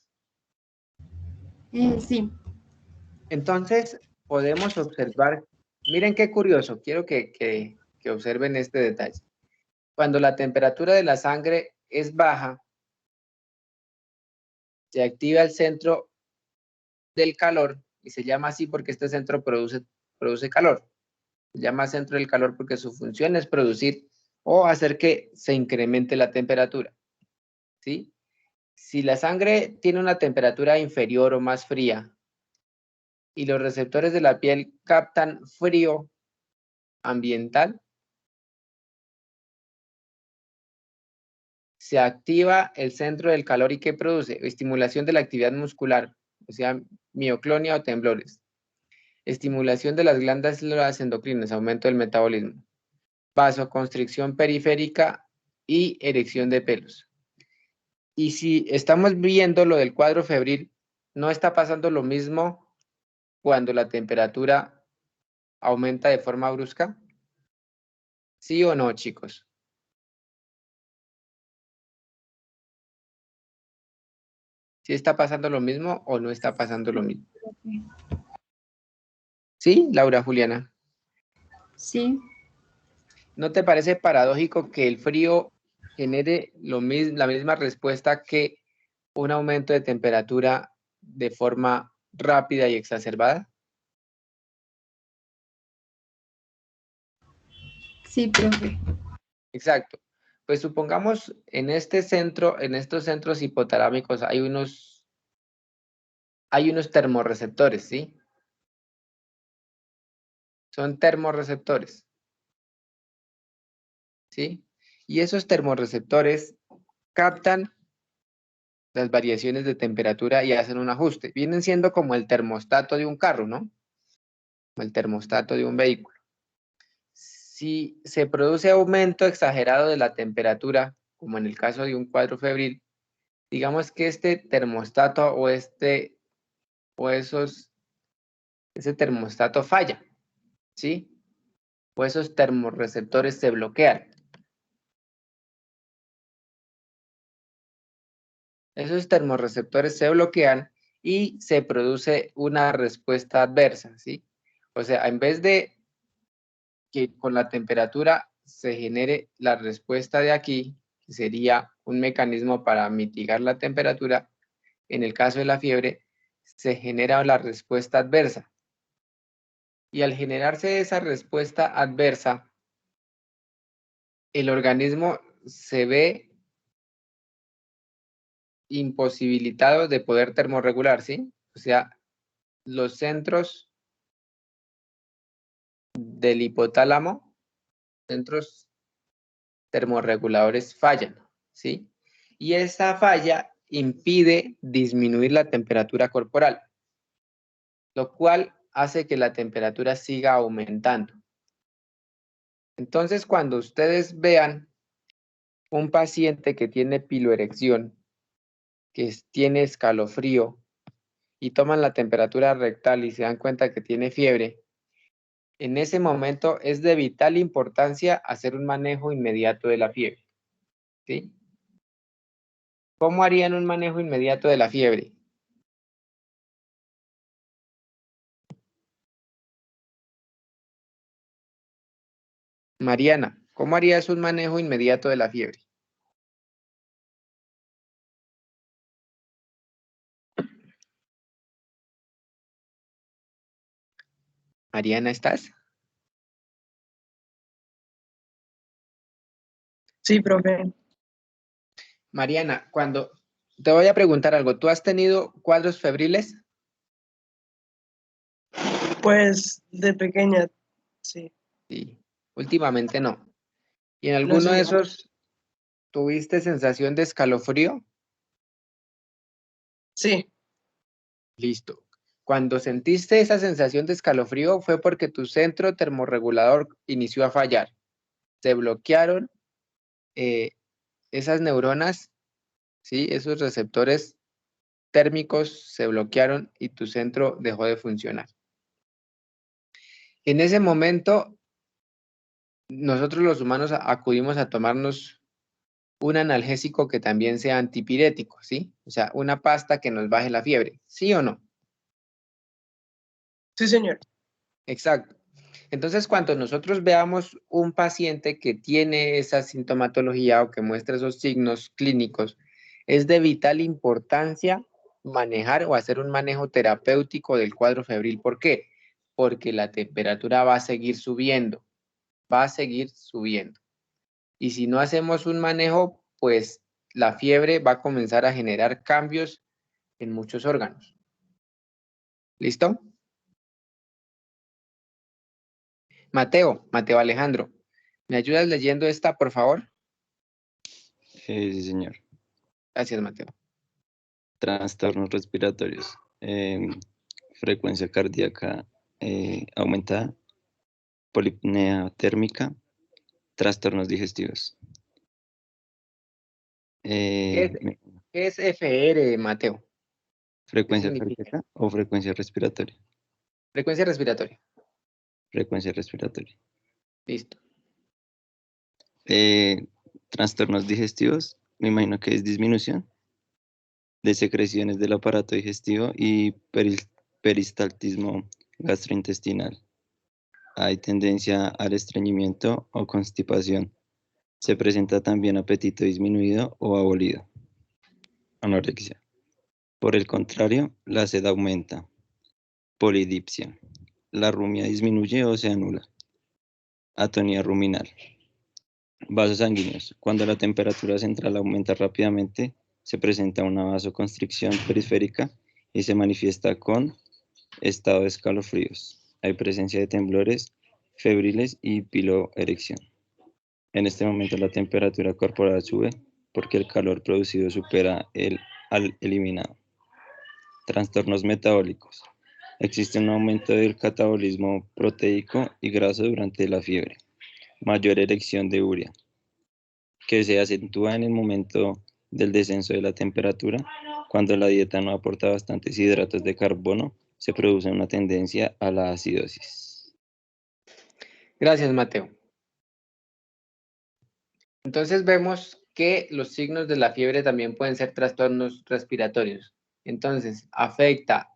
K: Sí.
B: Entonces, podemos observar, miren qué curioso, quiero que observen este detalle. Cuando la temperatura de la sangre es baja, se activa el centro del calor, y se llama así porque este centro produce calor. Se llama centro del calor porque su función es producir o hacer que se incremente la temperatura, ¿sí? Si la sangre tiene una temperatura inferior o más fría, y los receptores de la piel captan frío ambiental, se activa el centro del calor y ¿qué produce? Estimulación de la actividad muscular, o sea, mioclonia o temblores. Estimulación de las glándulas endocrinas, aumento del metabolismo. Vasoconstricción periférica y erección de pelos. Y si estamos viendo lo del cuadro febril, ¿no está pasando lo mismo cuando la temperatura aumenta de forma brusca? ¿Sí o no, chicos? ¿Sí está pasando lo mismo o no está pasando lo mismo? ¿Sí, Laura Juliana?
K: Sí.
B: ¿No te parece paradójico que el frío genere la misma respuesta que un aumento de temperatura de forma rápida y exacerbada?
K: Sí, profe.
B: Exacto. Pues supongamos en este centro, en estos centros hipotalámicos hay unos termorreceptores, ¿sí? Son termorreceptores. ¿sí? Y esos termorreceptores captan las variaciones de temperatura y hacen un ajuste. Vienen siendo como el termostato de un carro, ¿no? Como el termostato de un vehículo. Si se produce aumento exagerado de la temperatura, como en el caso de un cuadro febril, digamos que este termostato ese termostato falla, ¿sí? O esos termorreceptores se bloquean. Esos termorreceptores se bloquean y se produce una respuesta adversa, ¿sí? O sea, en vez de que con la temperatura se genere la respuesta de aquí, que sería un mecanismo para mitigar la temperatura, en el caso de la fiebre, se genera la respuesta adversa. Y al generarse esa respuesta adversa, el organismo se ve imposibilitado de poder termorregular, ¿sí? O sea, los centros del hipotálamo, centros termorreguladores fallan, ¿sí? Y esa falla impide disminuir la temperatura corporal, lo cual hace que la temperatura siga aumentando. Entonces, cuando ustedes vean un paciente que tiene piloerección, que tiene escalofrío, y toman la temperatura rectal y se dan cuenta que tiene fiebre, en ese momento es de vital importancia hacer un manejo inmediato de la fiebre, ¿sí? ¿Cómo harían un manejo inmediato de la fiebre? Mariana, ¿cómo harías un manejo inmediato de la fiebre? Mariana, ¿estás?
A: Sí, profe.
B: Mariana, cuando te voy a preguntar algo, ¿tú has tenido cuadros febriles?
A: Pues de pequeña, sí.
B: Sí, últimamente no. ¿Y en
A: No,
B: alguno de
A: señor.
B: esos tuviste sensación de escalofrío?
A: Sí,
B: Listo. Cuando sentiste esa sensación de escalofrío fue porque tu centro termorregulador inició a fallar. Se bloquearon esas neuronas, ¿sí? Esos receptores térmicos se bloquearon y tu centro dejó de funcionar. En ese momento, nosotros los humanos acudimos a tomarnos un analgésico que también sea antipirético, ¿sí? O sea, una pasta que nos baje la fiebre, ¿sí o no?
A: sí, señor.
B: Exacto. Entonces, cuando nosotros veamos un paciente que tiene esa sintomatología o que muestra esos signos clínicos, es de vital importancia manejar o hacer un manejo terapéutico del cuadro febril. ¿Por qué? Porque la temperatura va a seguir subiendo, va a seguir subiendo. Y si no hacemos un manejo, pues la fiebre va a comenzar a generar cambios en muchos órganos. ¿Listo? Mateo Alejandro, ¿me ayudas leyendo esta, por favor?
L: Sí, señor.
B: Gracias, Mateo.
L: Trastornos respiratorios. Frecuencia cardíaca aumentada. Polipnea térmica. Trastornos digestivos.
B: ¿Qué es FR, Mateo? ¿Qué
L: Frecuencia
B: significa?
L: cardíaca o frecuencia respiratoria.
B: Frecuencia respiratoria.
L: Frecuencia respiratoria.
B: Listo.
L: Trastornos digestivos. Me imagino que es disminución de secreciones del aparato digestivo y peristaltismo gastrointestinal. Hay tendencia al estreñimiento o constipación. Se presenta también apetito disminuido o abolido. Anorexia. Por el contrario, la sed aumenta. Polidipsia. La rumia disminuye o se anula. Atonía ruminal. Vasos sanguíneos. Cuando la temperatura central aumenta rápidamente, se presenta una vasoconstricción periférica y se manifiesta con estado de escalofríos. Hay presencia de temblores febriles y piloerección. En este momento la temperatura corporal sube porque el calor producido supera el al eliminado. Trastornos metabólicos. Existe un aumento del catabolismo proteico y graso durante la fiebre. Mayor erección de urea, que se acentúa en el momento del descenso de la temperatura. Cuando la dieta no aporta bastantes hidratos de carbono, se produce una tendencia a la acidosis.
B: Gracias, Mateo. Entonces vemos que los signos de la fiebre también pueden ser trastornos respiratorios. Entonces, afecta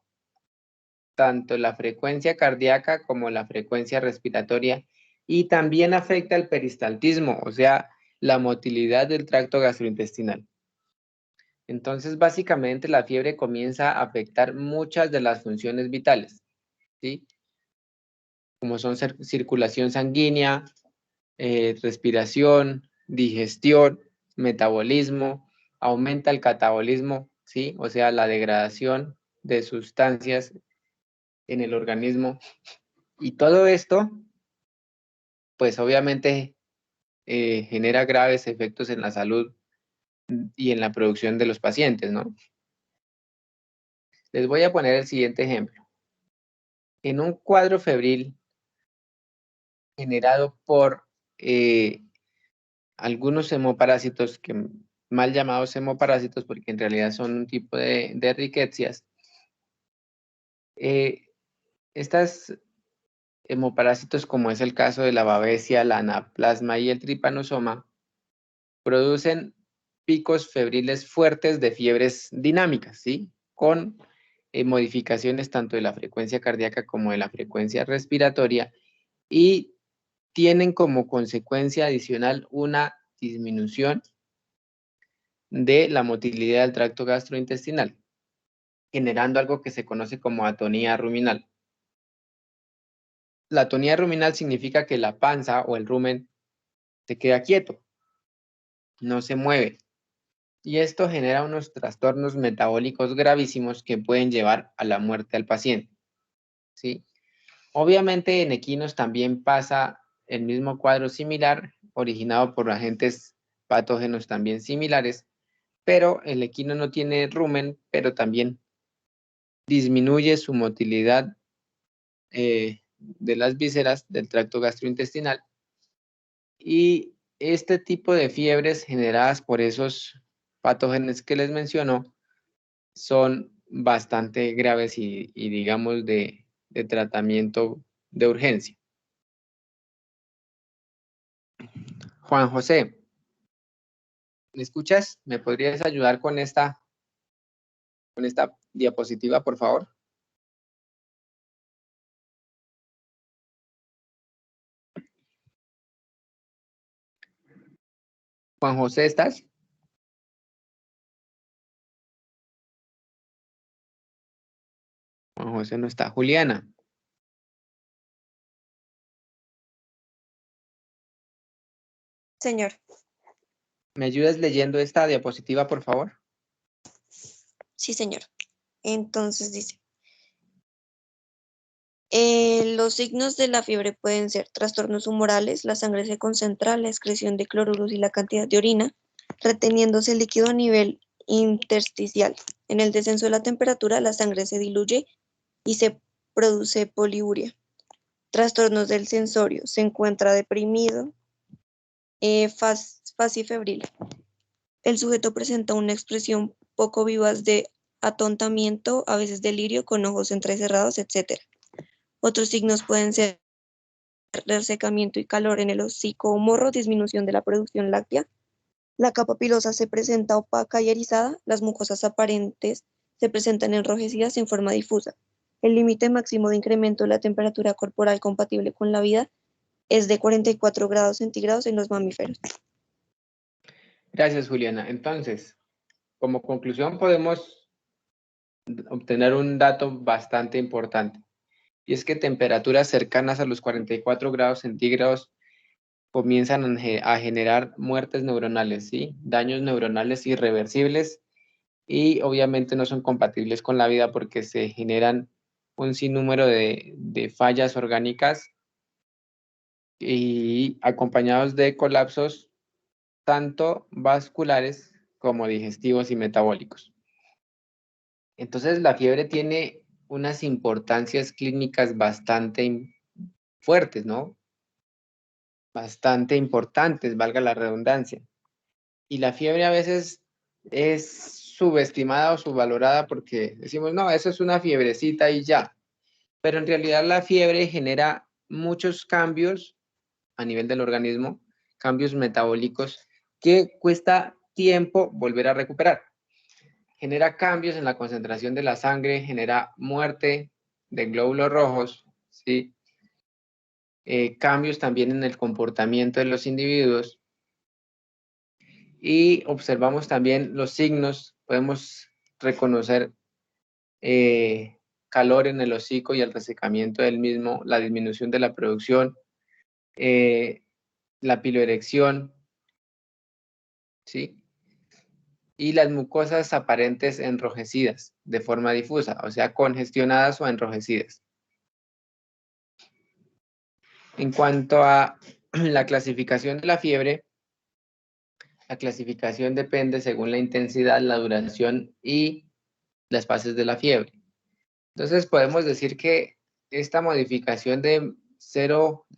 B: tanto la frecuencia cardíaca como la frecuencia respiratoria y también afecta el peristaltismo, o sea, la motilidad del tracto gastrointestinal. Entonces, básicamente la fiebre comienza a afectar muchas de las funciones vitales, ¿sí? Como son circulación sanguínea, respiración, digestión, metabolismo, aumenta el catabolismo, ¿sí? O sea, la degradación de sustancias en el organismo. Y todo esto, pues obviamente genera graves efectos en la salud y en la producción de los pacientes, ¿no? Les voy a poner el siguiente ejemplo. En un cuadro febril generado por algunos hemoparásitos, mal llamados hemoparásitos porque en realidad son un tipo de riquecias, estas hemoparásitos, como es el caso de la babesia, la anaplasma y el tripanosoma, producen picos febriles fuertes de fiebres dinámicas, ¿sí? Con modificaciones tanto de la frecuencia cardíaca como de la frecuencia respiratoria y tienen como consecuencia adicional una disminución de la motilidad del tracto gastrointestinal, generando algo que se conoce como atonía ruminal. La atonía ruminal significa que la panza o el rumen se queda quieto, no se mueve. Y esto genera unos trastornos metabólicos gravísimos que pueden llevar a la muerte al paciente, ¿sí? Obviamente en equinos también pasa el mismo cuadro similar, originado por agentes patógenos también similares, pero el equino no tiene rumen, pero también disminuye su motilidad de las vísceras del tracto gastrointestinal. Y este tipo de fiebres generadas por esos patógenos que les menciono son bastante graves y digamos de tratamiento de urgencia. Juan José, ¿me escuchas? ¿Me podrías ayudar con esta diapositiva, por favor? Juan José, ¿estás? Juan José no está. Juliana.
M: Señor.
B: ¿Me ayudas leyendo esta diapositiva, por favor?
M: Sí, señor. Entonces dice, los signos de la fiebre pueden ser trastornos humorales, la sangre se concentra, la excreción de cloruros y la cantidad de orina, reteniéndose el líquido a nivel intersticial. En el descenso de la temperatura, la sangre se diluye y se produce poliuria. Trastornos del sensorio, se encuentra deprimido, fascifebril. El sujeto presenta una expresión poco vivaz de atontamiento, a veces delirio, con ojos entrecerrados, etc. Otros signos pueden ser resecamiento y calor en el hocico o morro, disminución de la producción láctea. La capa pilosa se presenta opaca y erizada. Las mucosas aparentes se presentan enrojecidas en forma difusa. El límite máximo de incremento de la temperatura corporal compatible con la vida es de 44 grados centígrados en los mamíferos.
B: Gracias, Juliana. Entonces, como conclusión podemos obtener un dato bastante importante. Y es que temperaturas cercanas a los 44 grados centígrados comienzan a generar muertes neuronales, ¿sí? Daños neuronales irreversibles y obviamente no son compatibles con la vida porque se generan un sinnúmero de fallas orgánicas y acompañados de colapsos tanto vasculares como digestivos y metabólicos. Entonces la fiebre tiene unas importancias clínicas bastante fuertes, ¿no? Bastante importantes, valga la redundancia. Y la fiebre a veces es subestimada o subvalorada porque decimos, no, eso es una fiebrecita y ya. Pero en realidad la fiebre genera muchos cambios a nivel del organismo, cambios metabólicos que cuesta tiempo volver a recuperar. Genera cambios en la concentración de la sangre, genera muerte de glóbulos rojos, ¿sí? Cambios también en el comportamiento de los individuos. Y observamos también los signos, podemos reconocer calor en el hocico y el resecamiento del mismo, la disminución de la producción, la piloerección, ¿sí? Y las mucosas aparentes enrojecidas de forma difusa, o sea, congestionadas o enrojecidas. En cuanto a la clasificación de la fiebre, la clasificación depende según la intensidad, la duración y las fases de la fiebre. Entonces podemos decir que esta modificación de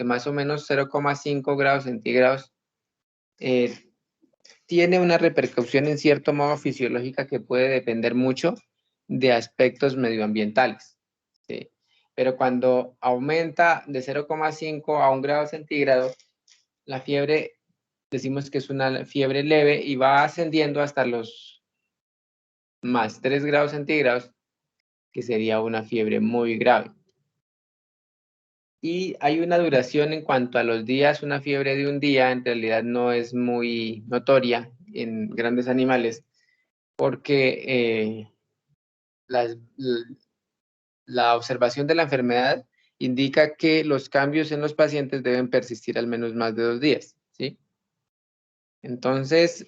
B: más o menos 0,5 grados centígrados tiene una repercusión en cierto modo fisiológica que puede depender mucho de aspectos medioambientales, ¿sí? Pero cuando aumenta de 0,5 a 1 grado centígrado, la fiebre decimos que es una fiebre leve y va ascendiendo hasta los más 3 grados centígrados, que sería una fiebre muy grave. Y hay una duración en cuanto a los días, una fiebre de un día en realidad no es muy notoria en grandes animales, porque la observación de la enfermedad indica que los cambios en los pacientes deben persistir al menos más de 2 días, ¿sí? Entonces,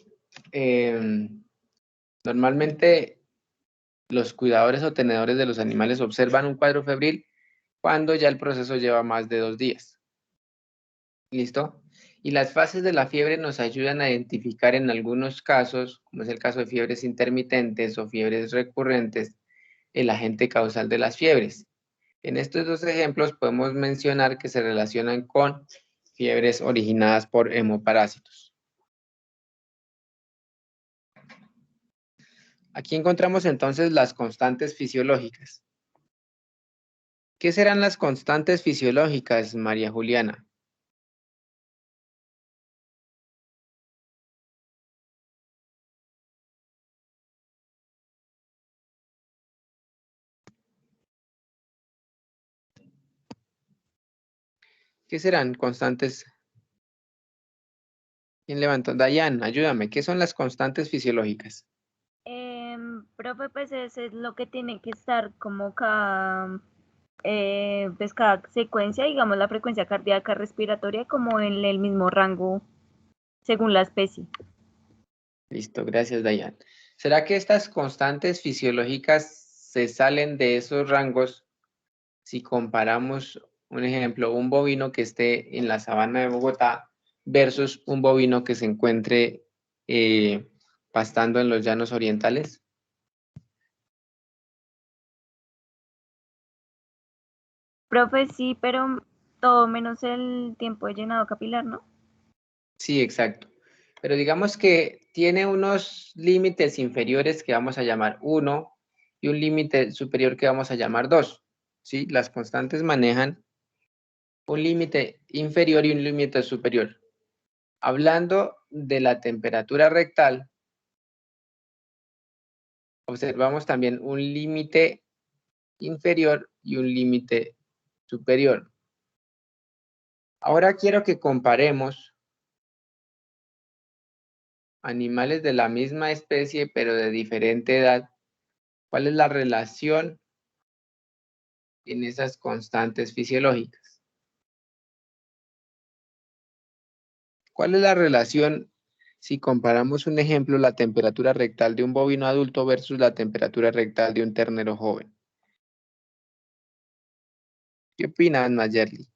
B: normalmente los cuidadores o tenedores de los animales observan un cuadro febril cuando ya el proceso lleva más de 2 días. ¿Listo? Y las fases de la fiebre nos ayudan a identificar en algunos casos, como es el caso de fiebres intermitentes o fiebres recurrentes, el agente causal de las fiebres. En estos dos ejemplos podemos mencionar que se relacionan con fiebres originadas por hemoparásitos. Aquí encontramos entonces las constantes fisiológicas. ¿Qué serán las constantes fisiológicas, María Juliana? ¿Qué serán constantes? ¿Quién levantó? Dayan, ayúdame. ¿Qué son las constantes fisiológicas?
F: Profe, pues eso es lo que tiene que estar como cada secuencia, digamos la frecuencia cardíaca respiratoria como en el mismo rango según la especie.
B: Listo, gracias Dayan. ¿Será que estas constantes fisiológicas se salen de esos rangos si comparamos, un ejemplo, un bovino que esté en la sabana de Bogotá versus un bovino que se encuentre pastando en los llanos orientales?
F: Profe, sí, pero todo menos el tiempo de llenado capilar, ¿no?
B: Sí, exacto. Pero digamos que tiene unos límites inferiores que vamos a llamar 1 y un límite superior que vamos a llamar 2. ¿Sí? Las constantes manejan un límite inferior y un límite superior. Hablando de la temperatura rectal, observamos también un límite inferior y un límite superior. Ahora quiero que comparemos animales de la misma especie pero de diferente edad. ¿Cuál es la relación en esas constantes fisiológicas? ¿Cuál es la relación si comparamos un ejemplo, la temperatura rectal de un bovino adulto versus la temperatura rectal de un ternero joven? ¿Qué opinas, Mayerly?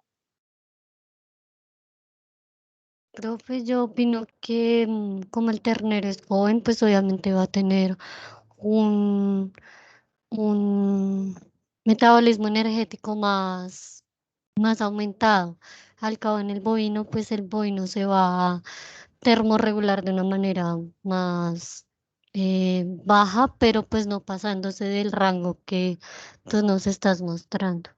D: Profe, yo opino que como el ternero es joven, pues obviamente va a tener un, un metabolismo energético más aumentado. Al cabo en el bovino, pues el bovino se va a termorregular de una manera más baja, pero pues no pasándose del rango que tú nos estás mostrando.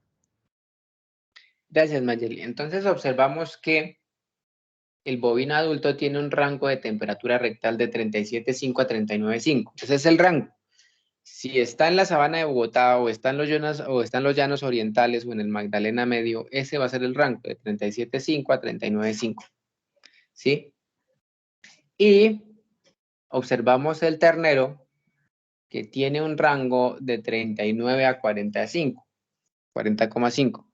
B: Gracias, Mayeli. Entonces observamos que el bovino adulto tiene un rango de temperatura rectal de 37,5 a 39,5. Ese es el rango. Si está en la sabana de Bogotá o está en los llanos orientales o en el Magdalena Medio, ese va a ser el rango de 37,5 a 39,5. ¿Sí? Y observamos el ternero que tiene un rango de 39 a 45, 40,5,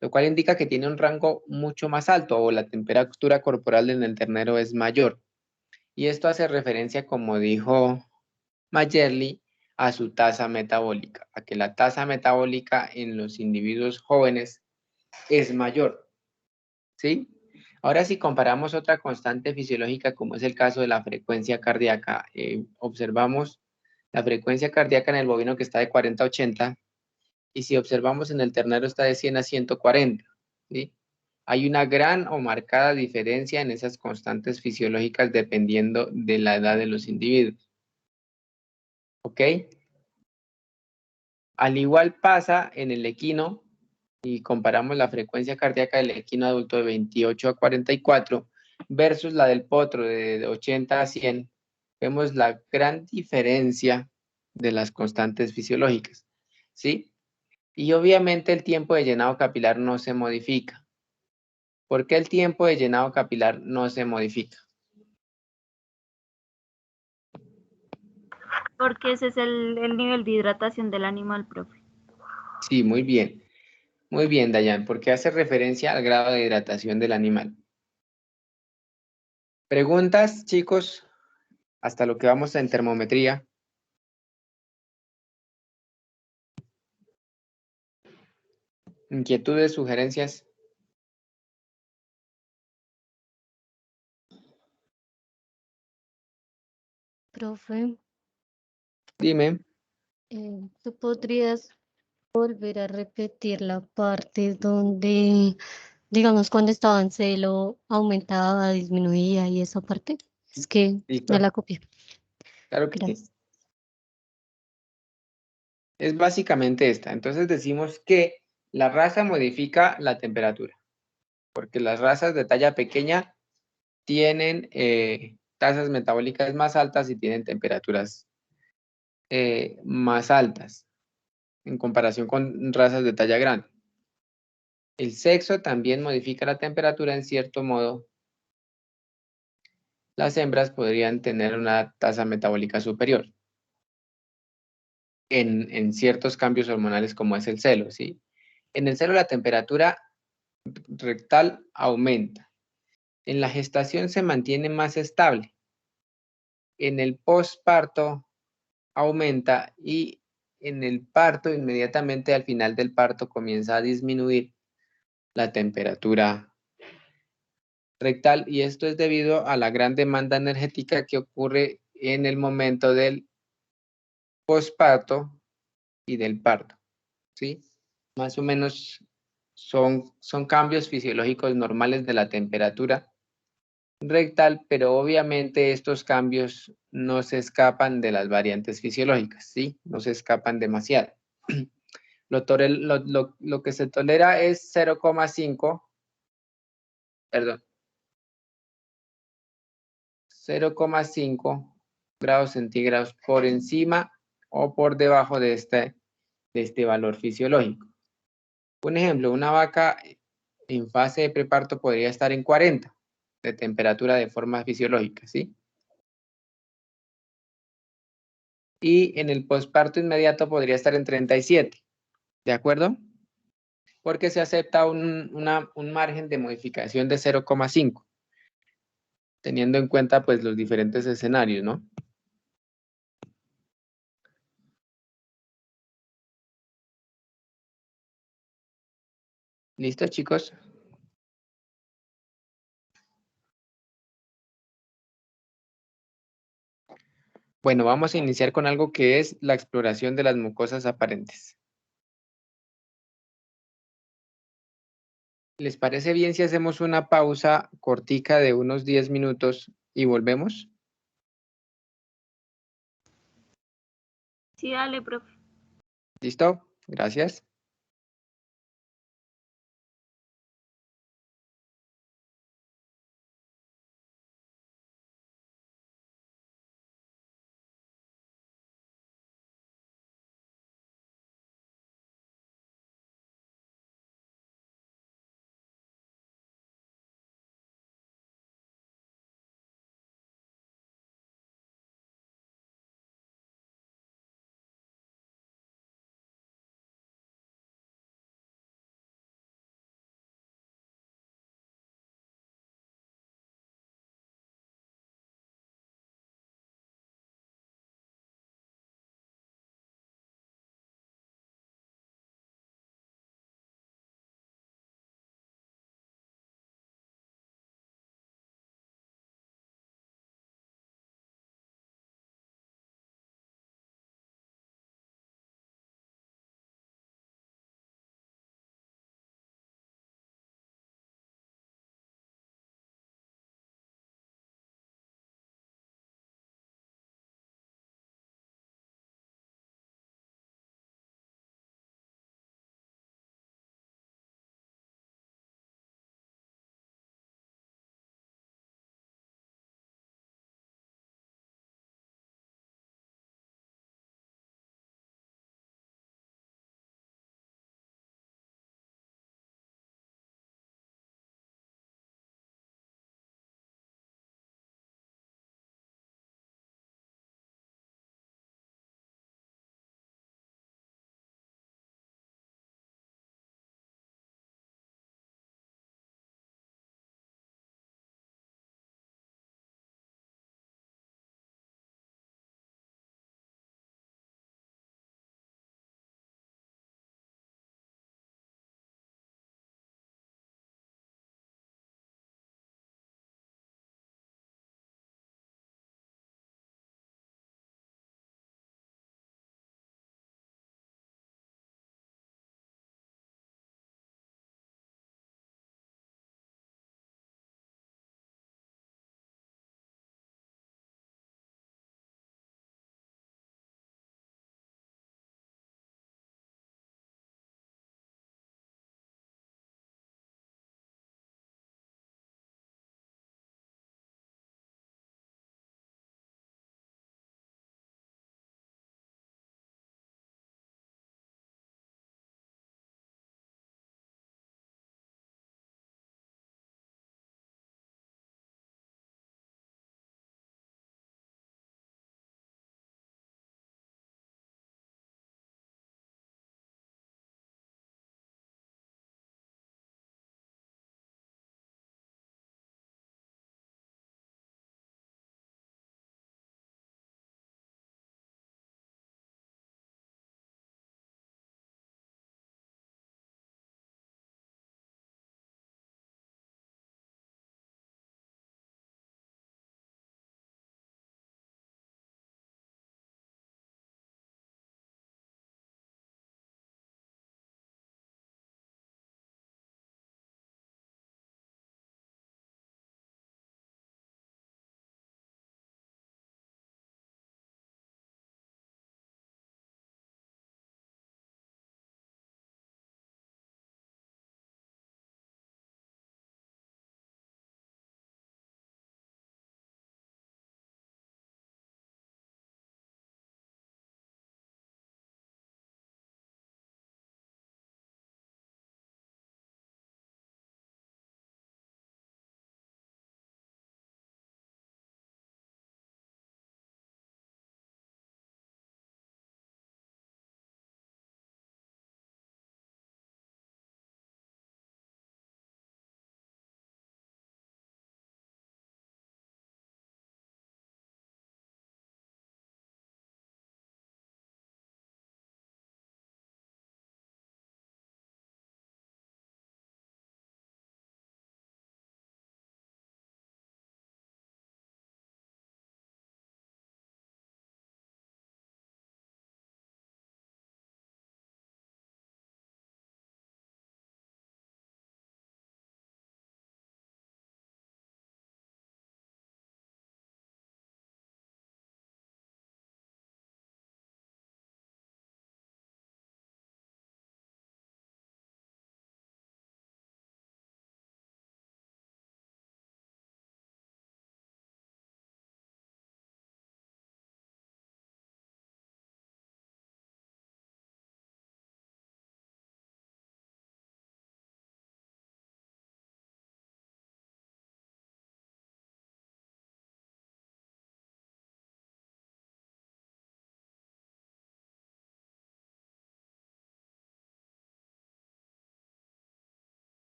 B: lo cual indica que tiene un rango mucho más alto o la temperatura corporal en el ternero es mayor. Y esto hace referencia, como dijo Mayerly, a su tasa metabólica, a que la tasa metabólica en los individuos jóvenes es mayor, ¿sí? Ahora, si comparamos otra constante fisiológica, como es el caso de la frecuencia cardíaca, observamos la frecuencia cardíaca en el bovino que está de 40 a 80, y si observamos en el ternero está de 100 a 140, ¿sí? Hay una gran o marcada diferencia en esas constantes fisiológicas dependiendo de la edad de los individuos. ¿Ok? Al igual pasa en el equino, y comparamos la frecuencia cardíaca del equino adulto de 28 a 44 versus la del potro de 80 a 100, vemos la gran diferencia de las constantes fisiológicas, ¿sí? Y obviamente el tiempo de llenado capilar no se modifica. ¿Por qué el tiempo de llenado capilar no se modifica?
F: Porque ese es el nivel de hidratación del animal, profe.
B: Sí, muy bien. Muy bien, Dayan, porque hace referencia al grado de hidratación del animal. ¿Preguntas, chicos? Hasta lo que vamos en termometría. ¿Inquietudes, sugerencias?
D: Profe,
B: Dime.
D: ¿tú podrías volver a repetir la parte donde, digamos, cuando estaba en celo, aumentaba, disminuía y esa parte? Es que
B: Listo.
D: me la copié.
B: Claro que sí.
D: Gracias.
B: Es básicamente esta. Entonces decimos que la raza modifica la temperatura, porque las razas de talla pequeña tienen tasas metabólicas más altas y tienen temperaturas más altas en comparación con razas de talla grande. El sexo también modifica la temperatura en cierto modo. Las hembras podrían tener una tasa metabólica superior en ciertos cambios hormonales como es el celo, ¿sí? En el celo la temperatura rectal aumenta. En la gestación se mantiene más estable. En el posparto aumenta y en el parto, inmediatamente al final del parto, comienza a disminuir la temperatura rectal, y esto es debido a la gran demanda energética que ocurre en el momento del posparto y del parto, ¿sí? Más o menos son cambios fisiológicos normales de la temperatura rectal, pero obviamente estos cambios no se escapan de las variantes fisiológicas, ¿sí? No se escapan demasiado. Lo que se tolera es 0,5, perdón, 0,5 grados centígrados por encima o por debajo de este valor fisiológico. Un ejemplo, una vaca en fase de preparto podría estar en 40 de temperatura de forma fisiológica, ¿sí? Y en el posparto inmediato podría estar en 37, ¿de acuerdo? Porque se acepta un margen de modificación de 0,5, teniendo en cuenta pues los diferentes escenarios, ¿no? ¿Listo, chicos? Bueno, vamos a iniciar con algo que es la exploración de las mucosas aparentes. ¿Les parece bien si hacemos una pausa cortica de unos 10 minutos y volvemos?
F: Sí, dale, profe.
B: ¿Listo? Gracias.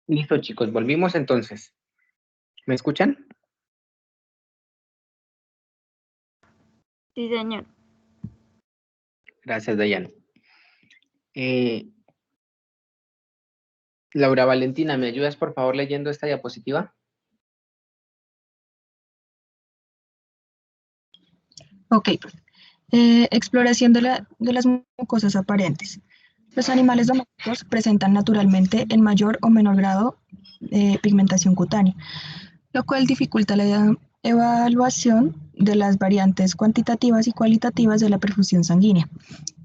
B: Listo, chicos, volvimos entonces. ¿Me escuchan?
F: Sí, señor.
B: Gracias, Dayana. Laura Valentina, ¿me ayudas por favor leyendo esta diapositiva?
N: Ok. Exploración de las mucosas aparentes. Los animales domésticos presentan naturalmente en mayor o menor grado pigmentación cutánea, lo cual dificulta la evaluación de las variantes cuantitativas y cualitativas de la perfusión sanguínea.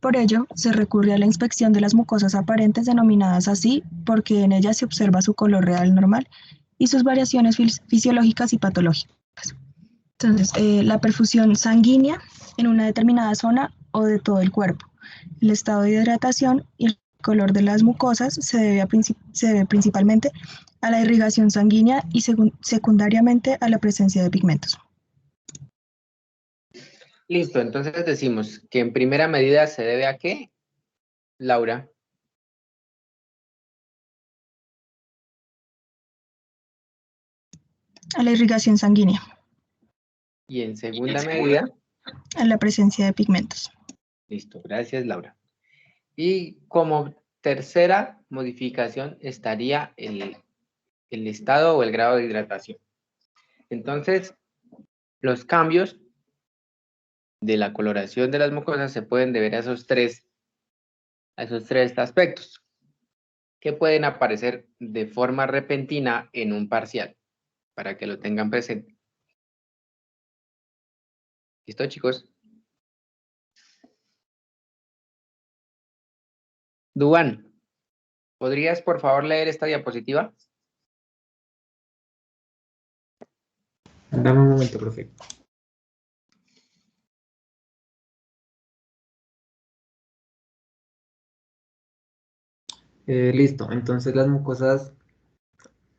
N: Por ello, se recurre a la inspección de las mucosas aparentes denominadas así porque en ellas se observa su color real normal y sus variaciones fisiológicas y patológicas. Entonces, la perfusión sanguínea en una determinada zona o de todo el cuerpo. El estado de hidratación y el color de las mucosas se debe principalmente a la irrigación sanguínea y secundariamente a la presencia de pigmentos.
B: Listo, entonces decimos que en primera medida se debe a ¿qué, Laura?
N: A la irrigación sanguínea.
B: Y en segunda medida,
N: a la presencia de pigmentos.
B: Listo, gracias, Laura. Y como tercera modificación estaría el estado o el grado de hidratación. Entonces, los cambios de la coloración de las mucosas se pueden deber a esos tres aspectos que pueden aparecer de forma repentina en un parcial, para que lo tengan presente. ¿Listo, chicos? Duan, ¿podrías por favor leer esta diapositiva?
O: Dame un momento, profe. Listo, entonces las mucosas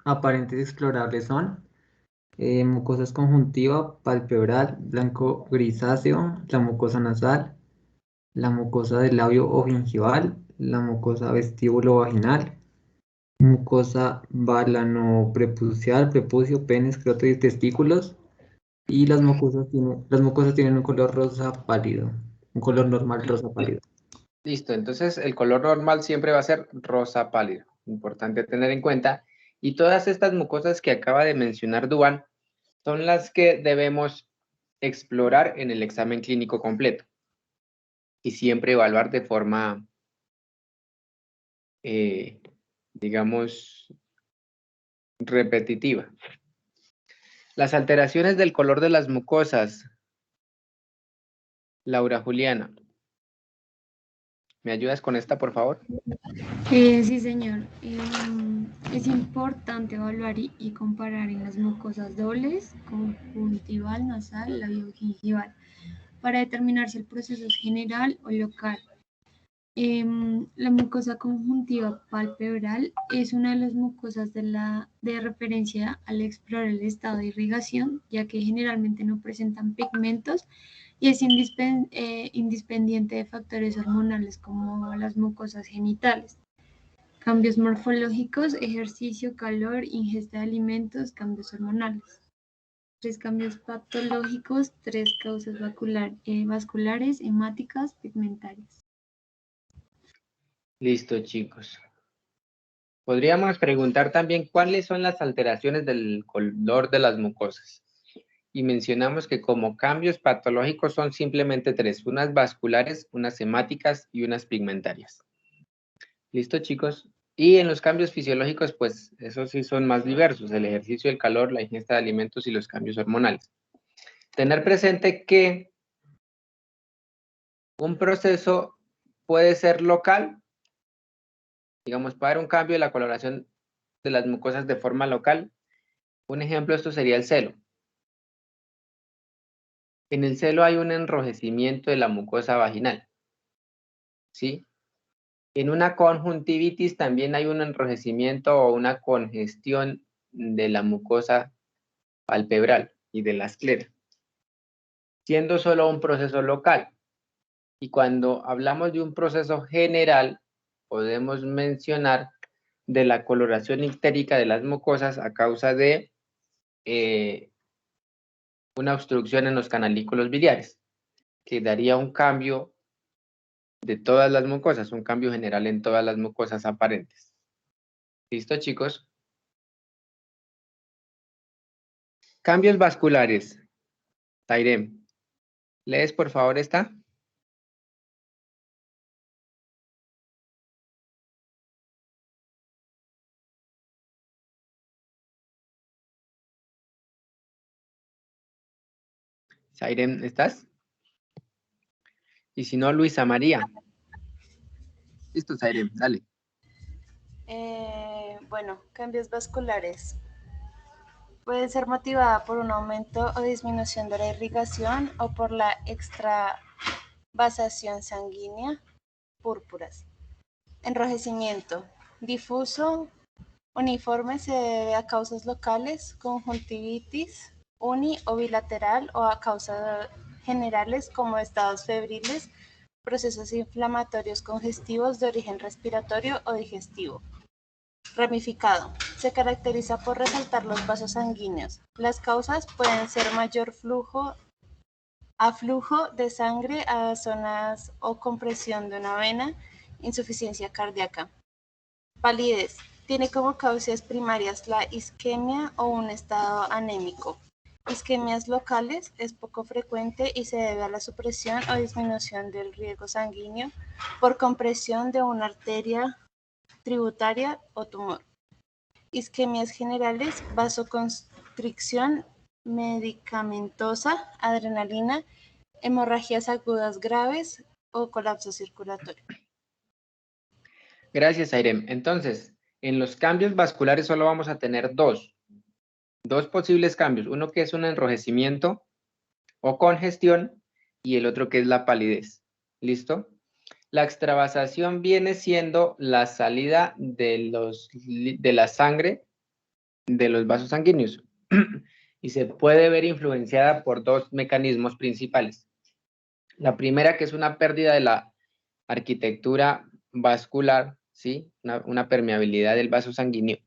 O: aparentes explorables son mucosas conjuntiva, palpebral, blanco grisáceo, la mucosa nasal, la mucosa del labio o gingival, la mucosa vestíbulo vaginal, mucosa balanoprepucial, prepucio, pene, escroto y testículos. Y las mucosas tienen un color rosa pálido, un color normal rosa pálido.
B: Listo, entonces el color normal siempre va a ser rosa pálido. Importante tener en cuenta. Y todas estas mucosas que acaba de mencionar Duan son las que debemos explorar en el examen clínico completo. Y siempre evaluar de forma, digamos, repetitiva. Las alteraciones del color de las mucosas. Laura Juliana, ¿me ayudas con esta, por favor?
K: Sí, señor. Es importante evaluar y comparar en las mucosas dobles, conjuntival, nasal, labiogingival, para determinar si el proceso es general o local. La mucosa conjuntiva palpebral es una de las mucosas de referencia al explorar el estado de irrigación, ya que generalmente no presentan pigmentos y es independiente de factores hormonales como las mucosas genitales. Cambios morfológicos, ejercicio, calor, ingesta de alimentos, cambios hormonales. 3 cambios patológicos, 3 causas vasculares, hemáticas, pigmentarias.
B: Listo, chicos. Podríamos preguntar también cuáles son las alteraciones del color de las mucosas. Y mencionamos que como cambios patológicos son simplemente 3, unas vasculares, unas hemáticas y unas pigmentarias. ¿Listo, chicos? Y en los cambios fisiológicos, pues esos sí son más diversos, el ejercicio, el calor, la ingesta de alimentos y los cambios hormonales. Tener presente que un proceso puede ser local, digamos, puede haber un cambio de la coloración de las mucosas de forma local. Un ejemplo, esto sería el celo. En el celo hay un enrojecimiento de la mucosa vaginal, ¿sí? En una conjuntivitis también hay un enrojecimiento o una congestión de la mucosa palpebral y de la esclera, siendo solo un proceso local. Y cuando hablamos de un proceso general, podemos mencionar de la coloración ictérica de las mucosas a causa de una obstrucción en los canalículos biliares, que daría un cambio de todas las mucosas, un cambio general en todas las mucosas aparentes. ¿Listo, chicos? Cambios vasculares. Tairem, ¿lees por favor esta? Tairem, ¿estás? Y si no, Luisa María. Listo, Tairem, dale.
H: Bueno, cambios vasculares. Puede ser motivada por un aumento o disminución de la irrigación o por la extravasación sanguínea, púrpuras. Enrojecimiento difuso, uniforme, se debe a causas locales, conjuntivitis, uni o bilateral, o a causas generales como estados febriles, procesos inflamatorios congestivos de origen respiratorio o digestivo. Ramificado. Se caracteriza por resaltar los vasos sanguíneos. Las causas pueden ser mayor flujo de sangre a zonas o compresión de una vena, insuficiencia cardíaca. Palidez. Tiene como causas primarias la isquemia o un estado anémico. Isquemias locales es poco frecuente y se debe a la supresión o disminución del riego sanguíneo por compresión de una arteria tributaria o tumor. Isquemias generales, vasoconstricción medicamentosa, adrenalina, hemorragias agudas graves o colapso circulatorio.
B: Gracias, Airem. Entonces, en los cambios vasculares solo vamos a tener dos posibles cambios. Uno que es un enrojecimiento o congestión y el otro que es la palidez. ¿Listo? La extravasación viene siendo la salida de la sangre de los vasos sanguíneos y se puede ver influenciada por dos mecanismos principales. La primera, que es una pérdida de la arquitectura vascular, ¿sí? Una permeabilidad del vaso sanguíneo.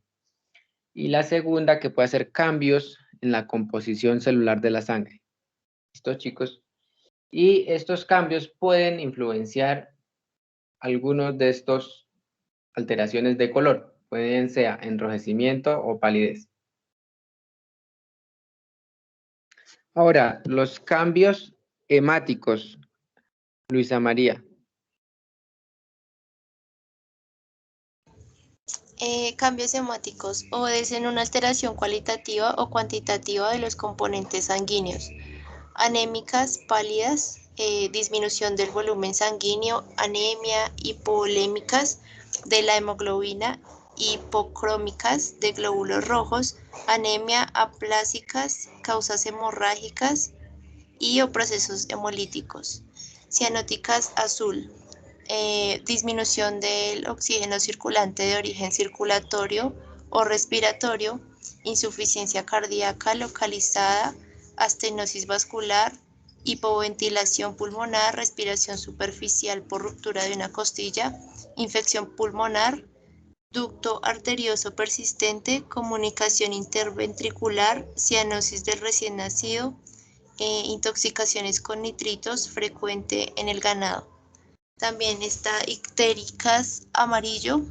B: Y la segunda, que puede hacer cambios en la composición celular de la sangre. ¿Listo, chicos? Y estos cambios pueden influenciar algunos de estos alteraciones de color. Pueden ser enrojecimiento o palidez. Ahora, los cambios hemáticos. Luisa María.
P: Cambios hemáticos obedecen una alteración cualitativa o cuantitativa de los componentes sanguíneos. Anémicas, pálidas, disminución del volumen sanguíneo, anemia, hipovolémicas de la hemoglobina, hipocrómicas de glóbulos rojos, anemia, aplásicas, causas hemorrágicas y o procesos hemolíticos. Cianóticas azul, disminución del oxígeno circulante de origen circulatorio o respiratorio, insuficiencia cardíaca localizada, astenosis vascular, hipoventilación pulmonar, respiración superficial por ruptura de una costilla, infección pulmonar, ducto arterioso persistente, comunicación interventricular, cianosis del recién nacido, intoxicaciones con nitritos frecuente en el ganado. También está ictéricas amarillo,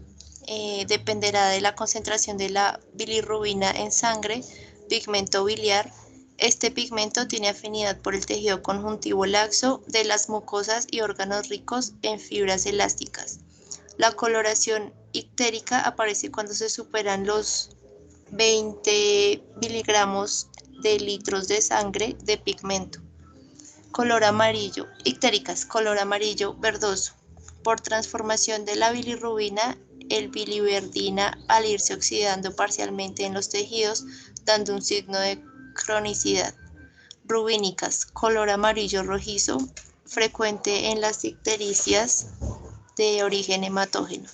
P: dependerá de la concentración de la bilirrubina en sangre, pigmento biliar. Este pigmento tiene afinidad por el tejido conjuntivo laxo de las mucosas y órganos ricos en fibras elásticas. La coloración ictérica aparece cuando se superan los 20 miligramos de litros de sangre de pigmento. Color amarillo, ictéricas, color amarillo verdoso. Por transformación de la bilirrubina, el biliverdina al irse oxidando parcialmente en los tejidos, dando un signo de cronicidad. Rubínicas, color amarillo rojizo, frecuente en las ictericias de origen hematógeno.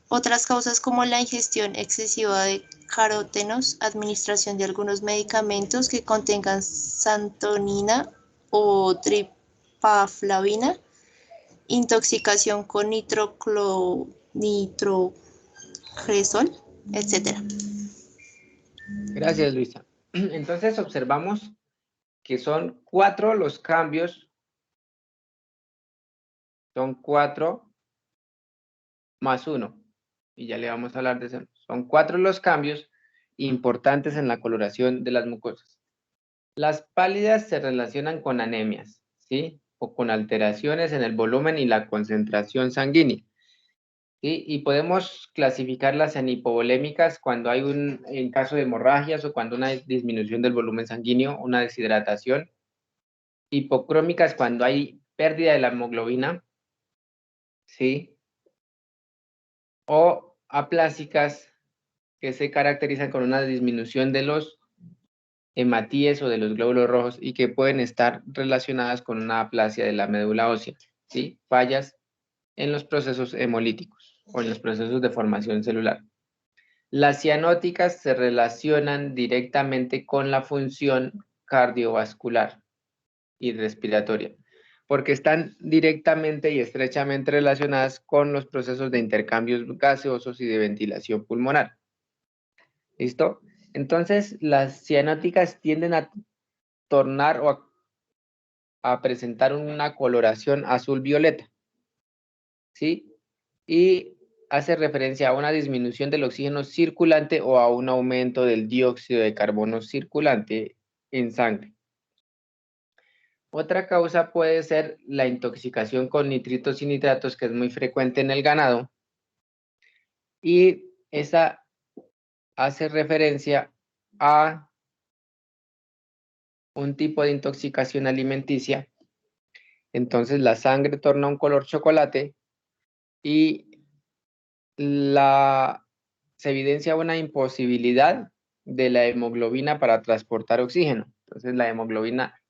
P: Otras causas como la ingestión excesiva de carótenos, administración de algunos medicamentos que contengan santonina o tripaflavina, intoxicación con nitroclorobenzeno, cresol, etc.
B: Gracias, Luisa. Entonces observamos que son 4 los cambios, son 4 más 1, y ya le vamos a hablar de eso. Son 4 los cambios importantes en la coloración de las mucosas. Las pálidas se relacionan con anemias, ¿sí? O con alteraciones en el volumen y la concentración sanguínea. ¿Sí? Y podemos clasificarlas en hipovolémicas cuando hay en caso de hemorragias o cuando una disminución del volumen sanguíneo, una deshidratación. Hipocrómicas cuando hay pérdida de la hemoglobina, ¿sí? O aplásicas que se caracterizan con una disminución de los hematíes o de los glóbulos rojos y que pueden estar relacionadas con una aplasia de la médula ósea, ¿sí? Fallas en los procesos hemolíticos o en los procesos de formación celular. Las cianóticas se relacionan directamente con la función cardiovascular y respiratoria, porque están directamente y estrechamente relacionadas con los procesos de intercambios gaseosos y de ventilación pulmonar. ¿Listo? Entonces, las cianóticas tienden a tornar o a presentar una coloración azul-violeta, ¿sí? Y hace referencia a una disminución del oxígeno circulante o a un aumento del dióxido de carbono circulante en sangre. Otra causa puede ser la intoxicación con nitritos y nitratos, que es muy frecuente en el ganado, y esa hace referencia a un tipo de intoxicación alimenticia. Entonces la sangre torna un color chocolate y se evidencia una imposibilidad de la hemoglobina para transportar oxígeno. Entonces la hemoglobina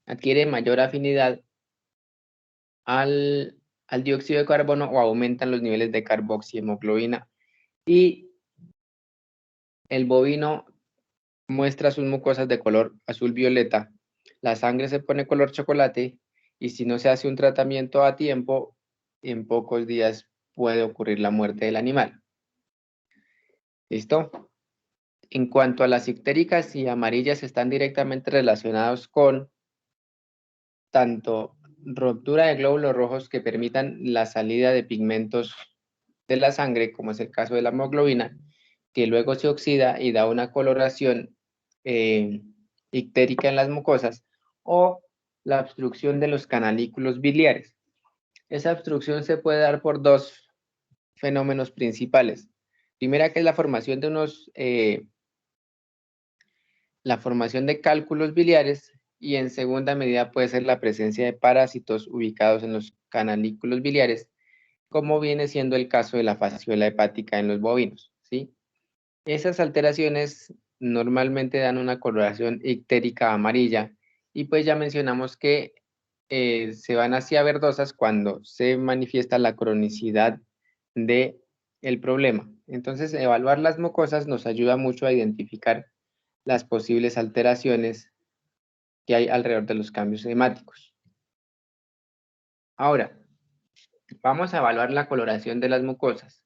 B: adquiere mayor afinidad al dióxido de carbono o aumentan los niveles de carboxihemoglobina y el bovino muestra sus mucosas de color azul-violeta, la sangre se pone color chocolate y si no se hace un tratamiento a tiempo, en pocos días puede ocurrir la muerte del animal. ¿Listo? En cuanto a las ictéricas y amarillas, están directamente relacionados con tanto ruptura de glóbulos rojos que permitan la salida de pigmentos de la sangre, como es el caso de la hemoglobina, que luego se oxida y da una coloración ictérica en las mucosas, o la obstrucción de los canalículos biliares. Esa obstrucción se puede dar por 2 fenómenos principales. Primera, que es la formación de la formación de cálculos biliares, y en segunda medida puede ser la presencia de parásitos ubicados en los canalículos biliares, como viene siendo el caso de la fasciola hepática en los bovinos, ¿sí? Esas alteraciones normalmente dan una coloración ictérica amarilla, y pues ya mencionamos que se van hacia verdosas cuando se manifiesta la cronicidad del problema. Entonces, evaluar las mucosas nos ayuda mucho a identificar las posibles alteraciones que hay alrededor de los cambios hemáticos. Ahora, vamos a evaluar la coloración de las mucosas.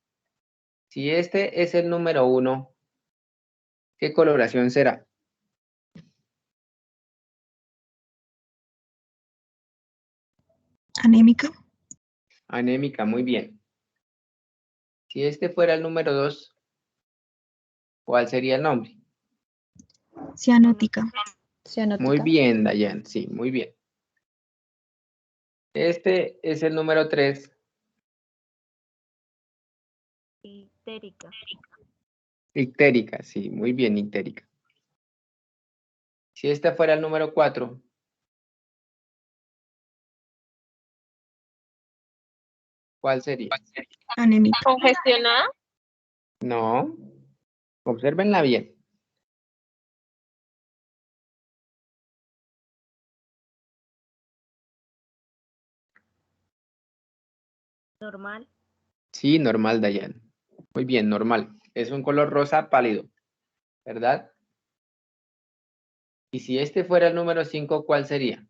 B: Si este es el número 1, ¿qué coloración será?
N: Anémica.
B: Anémica, muy bien. Si este fuera el número 2, ¿cuál sería el nombre?
N: Cianótica.
B: Muy bien, Dayan, sí, muy bien. Este es el número 3.
F: Ictérica.
B: Ictérica, sí, muy bien, ictérica. Si este fuera el número 4, ¿cuál sería?
N: Anémica.
I: ¿Congestionada?
B: No, obsérvenla bien.
F: Normal.
B: Sí, normal, Dayan. Muy bien, normal. Es un color rosa pálido, ¿verdad? Y si este fuera el número 5, ¿cuál sería?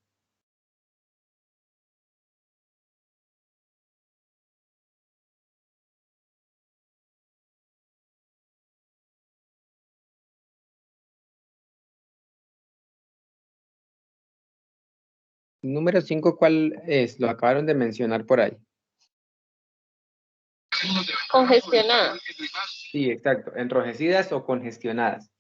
B: Número 5, ¿cuál es? Lo acabaron de mencionar por ahí.
H: Congestionada.
B: Sí, exacto. Enrojecidas o congestionadas.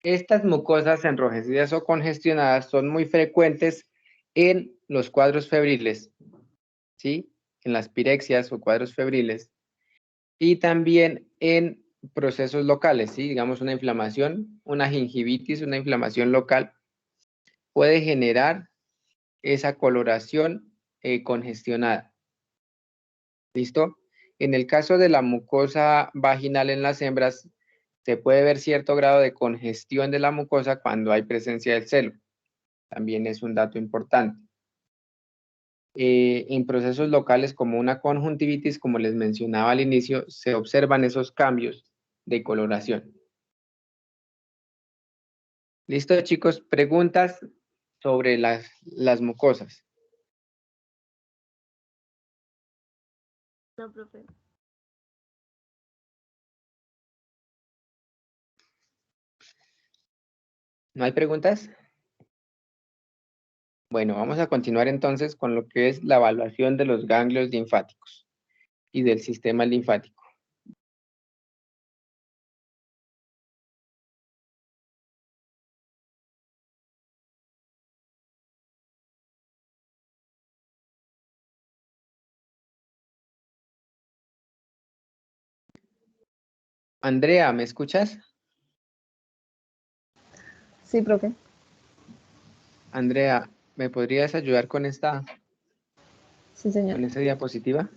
B: Estas mucosas enrojecidas o congestionadas son muy frecuentes en los cuadros febriles, ¿sí? En las pirexias o cuadros febriles. Y también en procesos locales, ¿sí? Digamos una inflamación, una gingivitis, una inflamación local puede generar esa coloración congestionada. ¿Listo? En el caso de la mucosa vaginal en las hembras, se puede ver cierto grado de congestión de la mucosa cuando hay presencia del celo. También es un dato importante. En procesos locales como una conjuntivitis, como les mencionaba al inicio, se observan esos cambios de coloración. ¿Listo, chicos? Preguntas sobre las mucosas.
F: No, profe.
B: ¿No hay preguntas? Bueno, vamos a continuar entonces con lo que es la evaluación de los ganglios linfáticos y del sistema linfático. Andrea, ¿me escuchas?
C: Sí, profe.
B: Andrea, ¿me podrías ayudar con
C: Sí, señor.
B: esta diapositiva?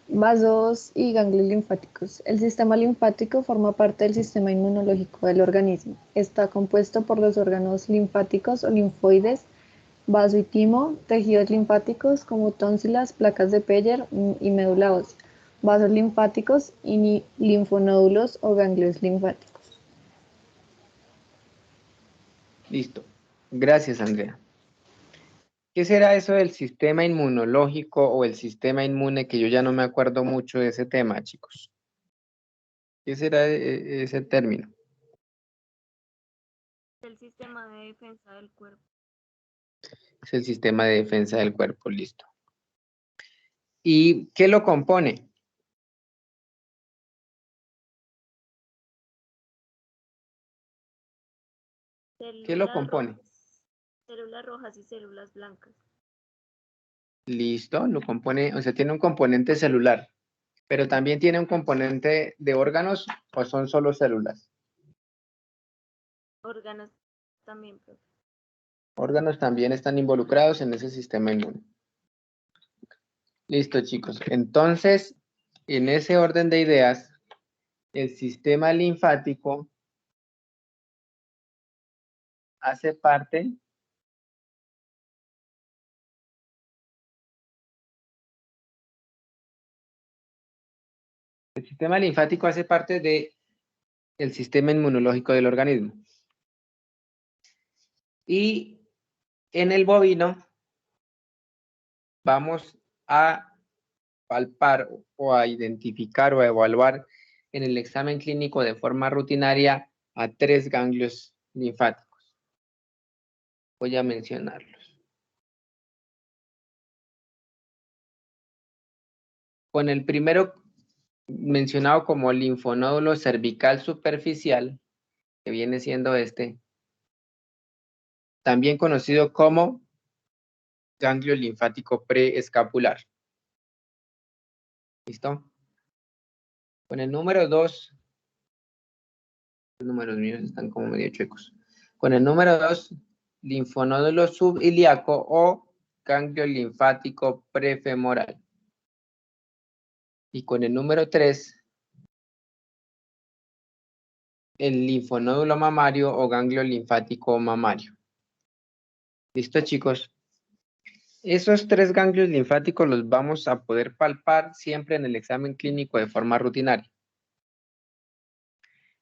C: Vasos y ganglios linfáticos. El sistema linfático forma parte del sistema inmunológico del organismo. Está compuesto por los órganos linfáticos o linfoides, vaso y timo, tejidos linfáticos como tónsilas, placas de Peyer y médula ósea, vasos linfáticos y linfonódulos o ganglios linfáticos.
B: Listo. Gracias, Andrea. ¿Qué será eso del sistema inmunológico o el sistema inmune? Que yo ya no me acuerdo mucho de ese tema, chicos. ¿Qué será ese término?
F: El sistema de defensa del cuerpo.
B: Es el sistema de defensa del cuerpo, listo. ¿Y qué lo compone? ¿Qué lo compone?
F: Células rojas y células blancas.
B: Listo, lo compone, o sea, tiene un componente celular, pero también tiene un componente de órganos o son solo células.
F: Órganos también, profe.
B: Órganos también están involucrados en ese sistema inmune. Listo, chicos. Entonces, en ese orden de ideas, el sistema linfático hace parte del sistema inmunológico del organismo. Y en el bovino vamos a palpar o a identificar o a evaluar en el examen clínico de forma rutinaria a 3 ganglios linfáticos. Voy a mencionarlos. Con el primero mencionado como linfonódulo cervical superficial, que viene siendo este, también conocido como ganglio linfático preescapular. ¿Listo? Con el número 2, los números míos están como medio chuecos. Con el número 2, linfonódulo subilíaco o ganglio linfático prefemoral. Y con el número 3, el linfonódulo mamario o ganglio linfático mamario. ¿Listo, chicos? Esos 3 ganglios linfáticos los vamos a poder palpar siempre en el examen clínico de forma rutinaria.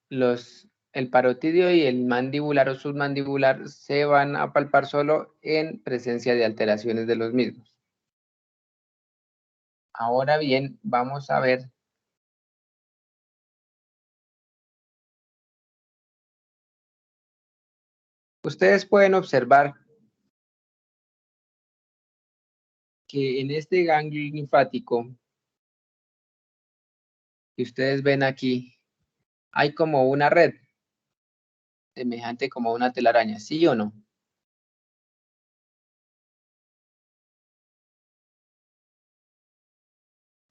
B: El parotidio y el mandibular o submandibular se van a palpar solo en presencia de alteraciones de los mismos. Ahora bien, vamos a ver ustedes pueden observar que en este ganglio linfático que ustedes ven aquí, hay como una red, semejante como una telaraña, ¿sí o no?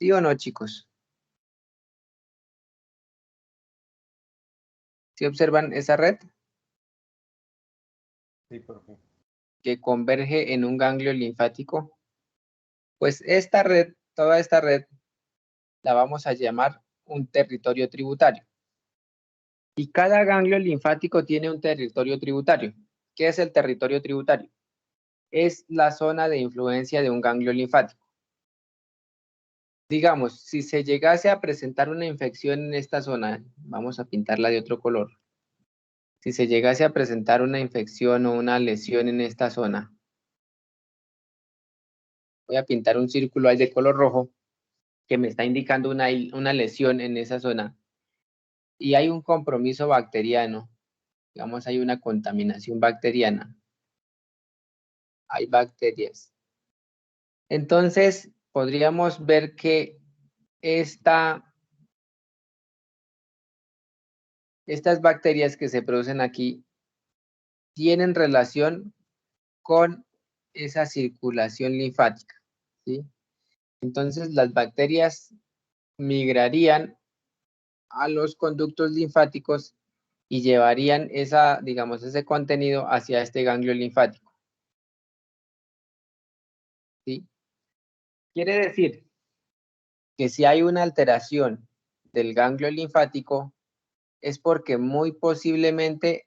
B: ¿Sí o no, chicos? ¿Sí observan esa red?
Q: Sí, profe.
B: Que converge en un ganglio linfático. Pues esta red, toda esta red, la vamos a llamar un territorio tributario. Y cada ganglio linfático tiene un territorio tributario. ¿Qué es el territorio tributario? Es la zona de influencia de un ganglio linfático. Digamos, si se llegase a presentar una infección en esta zona, vamos a pintarla de otro color. Si se llegase a presentar una infección o una lesión en esta zona, voy a pintar un círculo ahí de color rojo que me está indicando una lesión en esa zona. Y hay un compromiso bacteriano, digamos, hay una contaminación bacteriana. Hay bacterias. Entonces, podríamos ver que estas bacterias que se producen aquí tienen relación con esa circulación linfática, ¿sí? Entonces, las bacterias migrarían a los conductos linfáticos y llevarían digamos, ese contenido hacia este ganglio linfático, ¿sí? Quiere decir que si hay una alteración del ganglio linfático, es porque muy posiblemente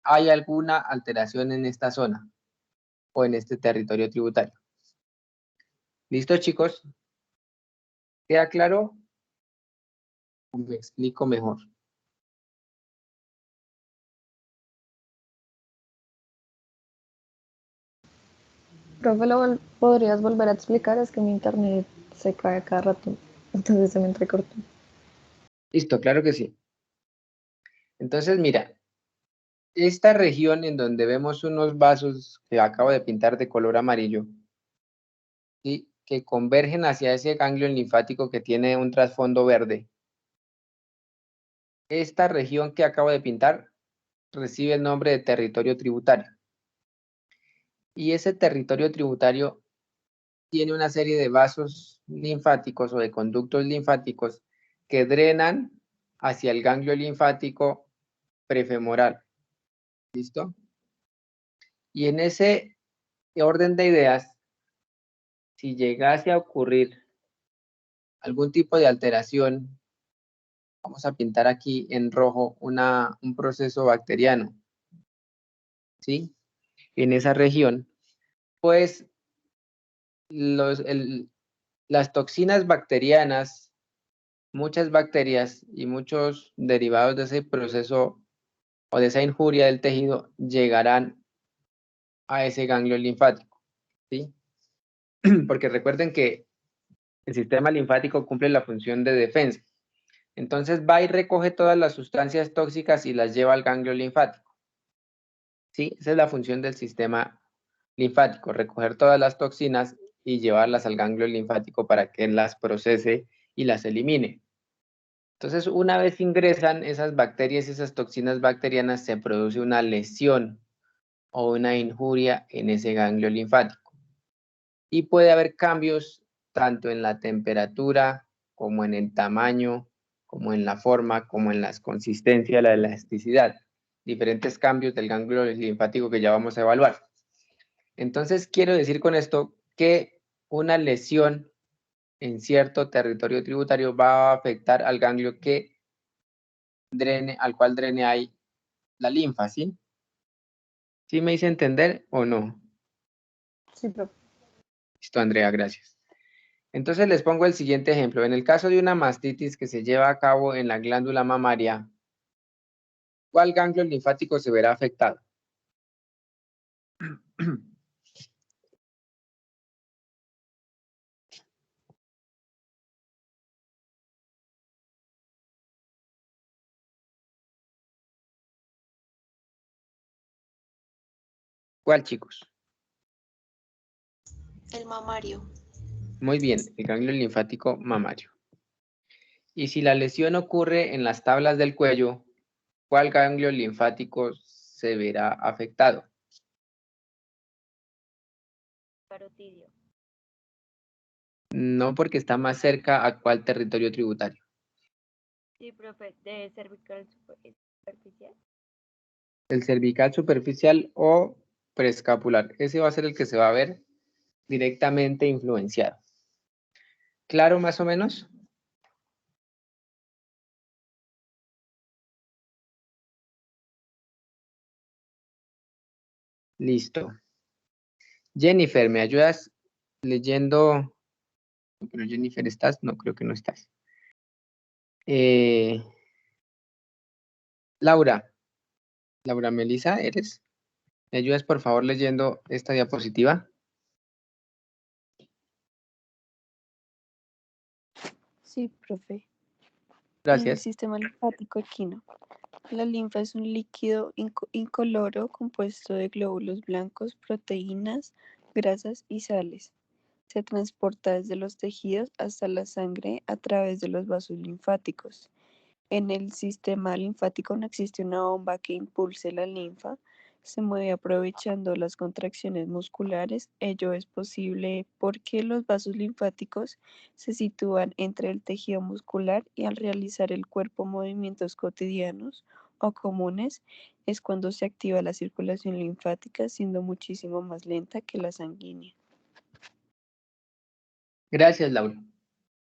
B: hay alguna alteración en esta zona o en este territorio tributario. ¿Listo, chicos? ¿Queda claro? Me explico mejor.
C: Profe, ¿podrías volver a explicar? Es que mi internet se cae cada rato, entonces se me entrecortó.
B: Listo, claro que sí. Entonces, mira, esta región en donde vemos unos vasos que acabo de pintar de color amarillo, ¿sí?, que convergen hacia ese ganglio linfático que tiene un trasfondo verde. Esta región que acabo de pintar recibe el nombre de territorio tributario. Y ese territorio tributario tiene una serie de vasos linfáticos o de conductos linfáticos que drenan hacia el ganglio linfático prefemoral. ¿Listo? Y en ese orden de ideas, si llegase a ocurrir algún tipo de alteración, vamos a pintar aquí en rojo un proceso bacteriano, ¿sí?, en esa región, pues las toxinas bacterianas, muchas bacterias y muchos derivados de ese proceso o de esa injuria del tejido llegarán a ese ganglio linfático, ¿sí? Porque recuerden que el sistema linfático cumple la función de defensa. Entonces va y recoge todas las sustancias tóxicas y las lleva al ganglio linfático, ¿sí? Esa es la función del sistema linfático, recoger todas las toxinas y llevarlas al ganglio linfático para que las procese y las elimine. Entonces, una vez ingresan esas bacterias y esas toxinas bacterianas, se produce una lesión o una injuria en ese ganglio linfático. Y puede haber cambios tanto en la temperatura, como en el tamaño, como en la forma, como en la consistencia, la elasticidad. Diferentes cambios del ganglio linfático que ya vamos a evaluar. Entonces, quiero decir con esto que una lesión en cierto territorio tributario va a afectar al ganglio al cual drene ahí la linfa, ¿sí? ¿Sí me hice entender o no?
C: Sí, profe.
B: Listo, Andrea, gracias. Entonces les pongo el siguiente ejemplo. En el caso de una mastitis que se lleva a cabo en la glándula mamaria, ¿cuál ganglio linfático se verá afectado? ¿Cuál, chicos?
P: El mamario.
B: Muy bien, el ganglio linfático mamario. Y si la lesión ocurre en las tablas del cuello, ¿cuál ganglio linfático se verá afectado?
F: Carotidio.
B: No, porque está más cerca a cuál territorio tributario.
F: Sí, profe, de cervical superficial.
B: El cervical superficial o preescapular. Ese va a ser el que se va a ver directamente influenciado. ¿Claro más o menos? Listo. Jennifer, ¿me ayudas leyendo? Pero Jennifer, ¿estás? No, creo que no estás. Laura Melisa, ¿eres? ¿Me ayudas por favor leyendo esta diapositiva?
E: Sí, profe. El
B: Gracias.
E: sistema linfático equino. La linfa es un líquido incoloro compuesto de glóbulos blancos, proteínas, grasas y sales. Se transporta desde los tejidos hasta la sangre a través de los vasos linfáticos. En el sistema linfático no existe una bomba que impulse la linfa, se mueve aprovechando las contracciones musculares. Ello es posible porque los vasos linfáticos se sitúan entre el tejido muscular y al realizar el cuerpo movimientos cotidianos o comunes es cuando se activa la circulación linfática, siendo muchísimo más lenta que la sanguínea.
B: Gracias, Laura.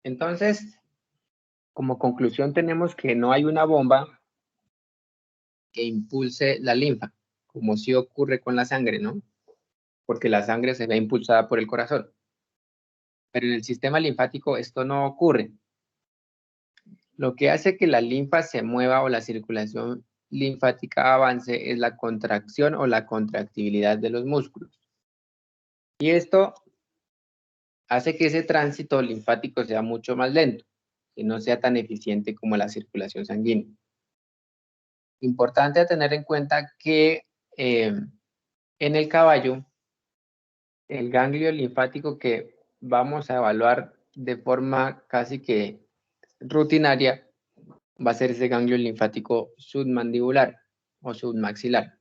B: Entonces, como conclusión tenemos que no hay una bomba que impulse la linfa, como sí ocurre con la sangre, ¿no? Porque la sangre se ve impulsada por el corazón. Pero en el sistema linfático esto no ocurre. Lo que hace que la linfa se mueva o la circulación linfática avance es la contracción o la contractibilidad de los músculos. Y esto hace que ese tránsito linfático sea mucho más lento, que no sea tan eficiente como la circulación sanguínea. Importante tener en cuenta que en el caballo, el ganglio linfático que vamos a evaluar de forma casi que rutinaria va a ser ese ganglio linfático submandibular o submaxilar.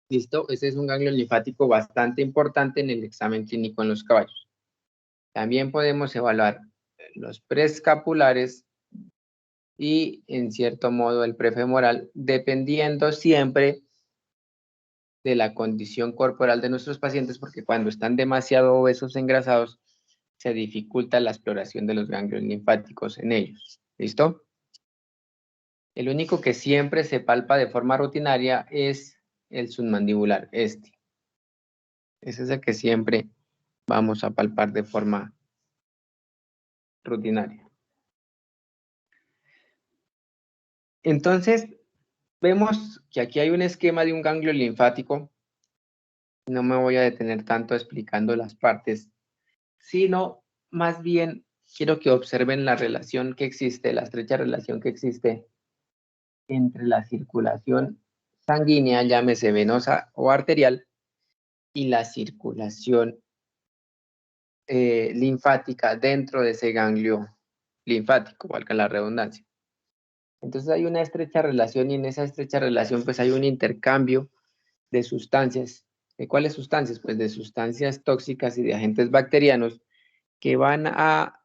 B: ¿Listo? Ese es un ganglio linfático bastante importante en el examen clínico en los caballos. También podemos evaluar los preescapulares y, en cierto modo, el prefemoral, dependiendo siempre de la condición corporal de nuestros pacientes, porque cuando están demasiado obesos, engrasados, se dificulta la exploración de los ganglios linfáticos en ellos. ¿Listo? El único que siempre se palpa de forma rutinaria es el submandibular, este. Ese es el que siempre vamos a palpar de forma rutinaria. Entonces, vemos que aquí hay un esquema de un ganglio linfático. No me voy a detener tanto explicando las partes, sino más bien quiero que observen la relación que existe, la estrecha relación que existe entre la circulación sanguínea, llámese venosa o arterial, y la circulación linfática dentro de ese ganglio linfático, valga la redundancia. Entonces hay una estrecha relación y en esa estrecha relación pues hay un intercambio de sustancias. ¿De cuáles sustancias? Pues de sustancias tóxicas y de agentes bacterianos que van a,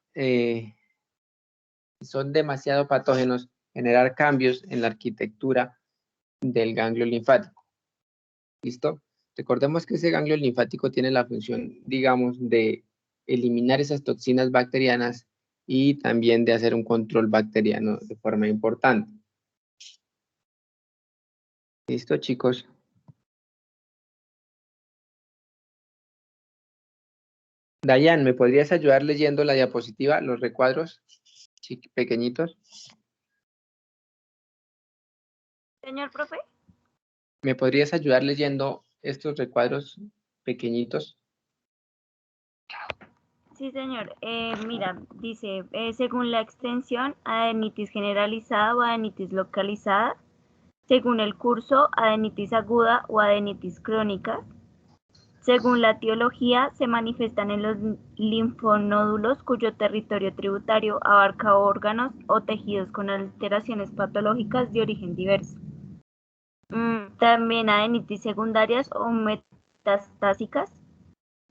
B: son demasiado patógenos, generar cambios en la arquitectura del ganglio linfático. ¿Listo? Recordemos que ese ganglio linfático tiene la función, digamos, de eliminar esas toxinas bacterianas y también de hacer un control bacteriano de forma importante. ¿Listo, chicos? Dayan, ¿me podrías ayudar leyendo la diapositiva, los recuadros pequeñitos?
F: Señor profe.
B: ¿Me podrías ayudar leyendo estos recuadros pequeñitos?
F: Sí, señor. Mira, dice, según la extensión, adenitis generalizada o adenitis localizada, según el curso, adenitis aguda o adenitis crónica, Según la etiología, se manifiestan en los linfonódulos cuyo territorio tributario abarca órganos o tejidos con alteraciones patológicas de origen diverso. También adenitis secundarias o metastásicas.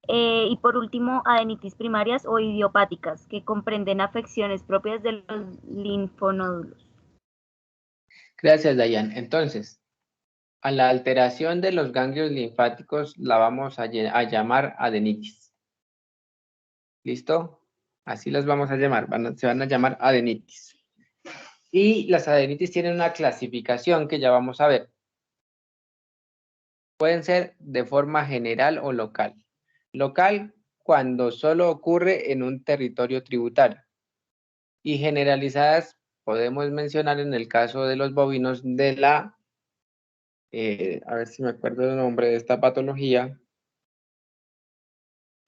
F: Y por último, adenitis primarias o idiopáticas, que comprenden afecciones propias de los linfonódulos.
B: Gracias, Dayan. Entonces, a la alteración de los ganglios linfáticos la vamos a llamar adenitis. ¿Listo? Así las vamos a llamar, se van a llamar adenitis. Y las adenitis tienen una clasificación que ya vamos a ver. Pueden ser de forma general o local. Local cuando solo ocurre en un territorio tributario. Y generalizadas podemos mencionar en el caso de los bovinos de la, a ver si me acuerdo el nombre de esta patología.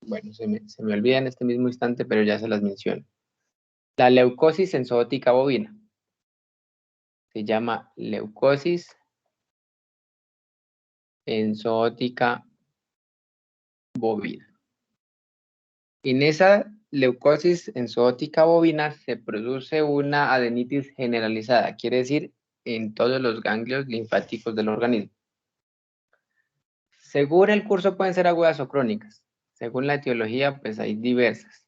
B: Bueno, se me olvida en este mismo instante, pero ya se las menciono. La leucosis enzootica bovina. Se llama leucosis enzootica bovina. En esa leucosis enzootica bovina se produce una adenitis generalizada, quiere decir en todos los ganglios linfáticos del organismo. Según el curso pueden ser agudas o crónicas. Según la etiología, pues hay diversas.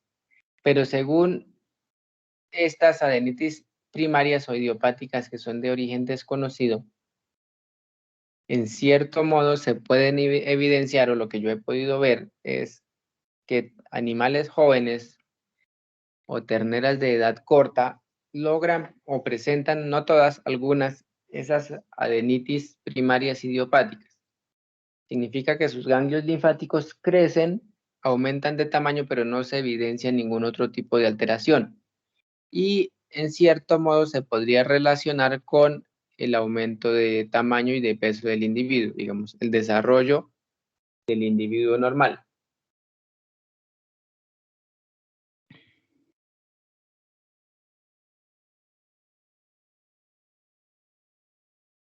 B: Pero según estas adenitis primarias o idiopáticas que son de origen desconocido, en cierto modo se pueden evidenciar, o lo que yo he podido ver es que animales jóvenes o terneras de edad corta logran o presentan, no todas, algunas, esas adenitis primarias idiopáticas. Significa que sus ganglios linfáticos crecen, aumentan de tamaño, pero no se evidencia ningún otro tipo de alteración. Y en cierto modo se podría relacionar con el aumento de tamaño y de peso del individuo, digamos, el desarrollo del individuo normal.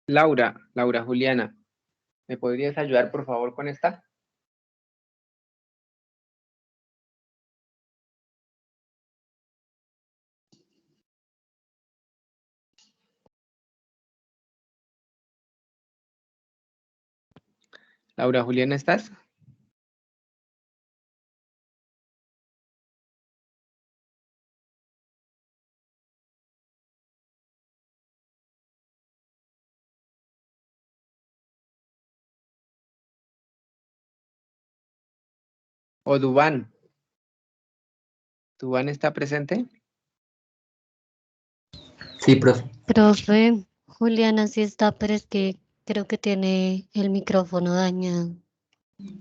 B: Laura Juliana, ¿me podrías ayudar por favor con esta? Laura Juliana, ¿estás? ¿O Dubán? ¿Dubán está presente?
O: Sí, profe.
D: Profe, Juliana sí está, pero es que creo que tiene el micrófono dañado.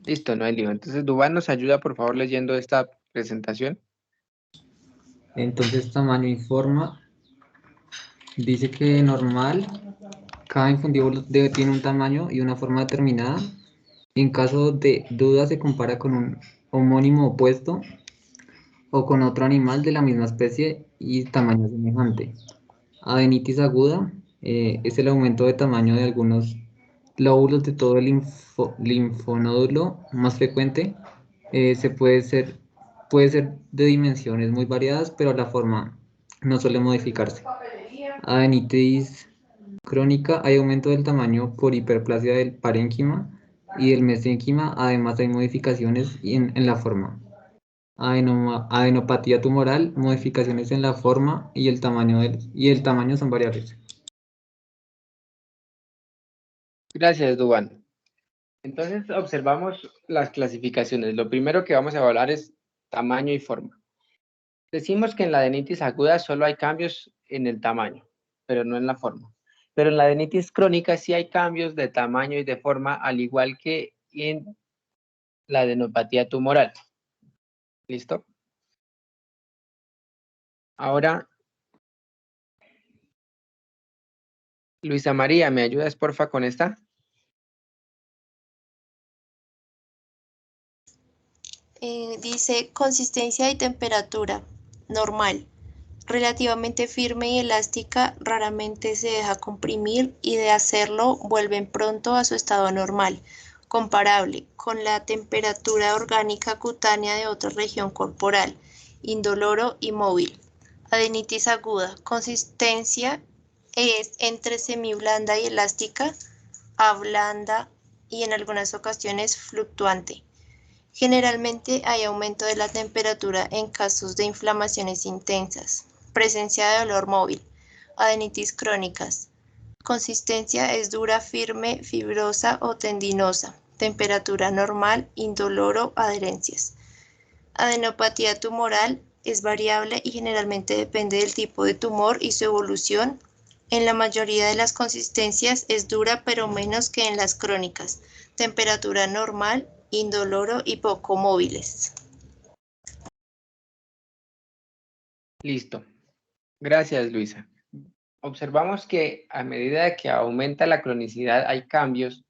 B: Listo, no hay lío. Entonces, Dubán nos ayuda, por favor, leyendo esta presentación.
O: Entonces, tamaño y forma. Dice que normal, cada infundíbulo tiene un tamaño y una forma determinada. En caso de duda, se compara con un homónimo opuesto o con otro animal de la misma especie y tamaño semejante. Adenitis aguda es el aumento de tamaño de algunos lóbulos de todo el linfonódulo más frecuente. Puede ser de dimensiones muy variadas, pero la forma no suele modificarse. Adenitis crónica, hay aumento del tamaño por hiperplasia del parénquima y del mesénquima. Además hay modificaciones en la forma. Adenopatía tumoral, modificaciones en la forma y el tamaño son variables.
B: Gracias, Dubán. Entonces, observamos las clasificaciones. Lo primero que vamos a evaluar es tamaño y forma. Decimos que en la adenitis aguda solo hay cambios en el tamaño, pero no en la forma. Pero en la adenitis crónica sí hay cambios de tamaño y de forma, al igual que en la adenopatía tumoral. ¿Listo? Ahora, Luisa María, ¿me ayudas porfa con esta?
P: Dice consistencia y temperatura, normal, relativamente firme y elástica, raramente se deja comprimir y de hacerlo vuelven pronto a su estado normal. comparable con la temperatura orgánica cutánea de otra región corporal, indoloro y móvil. Adenitis aguda, consistencia es entre semiblanda y elástica, a blanda y en algunas ocasiones fluctuante. Generalmente hay aumento de la temperatura en casos de inflamaciones intensas, presencia de dolor móvil, adenitis crónicas. Consistencia es dura, firme, fibrosa o tendinosa. Temperatura normal, indoloro, adherencias. Adenopatía tumoral es variable y generalmente depende del tipo de tumor y su evolución. En la mayoría de las consistencias es dura pero menos que en las crónicas. Temperatura normal, indoloro y poco móviles.
B: Listo. Gracias, Luisa. Observamos que a medida que aumenta la cronicidad hay cambios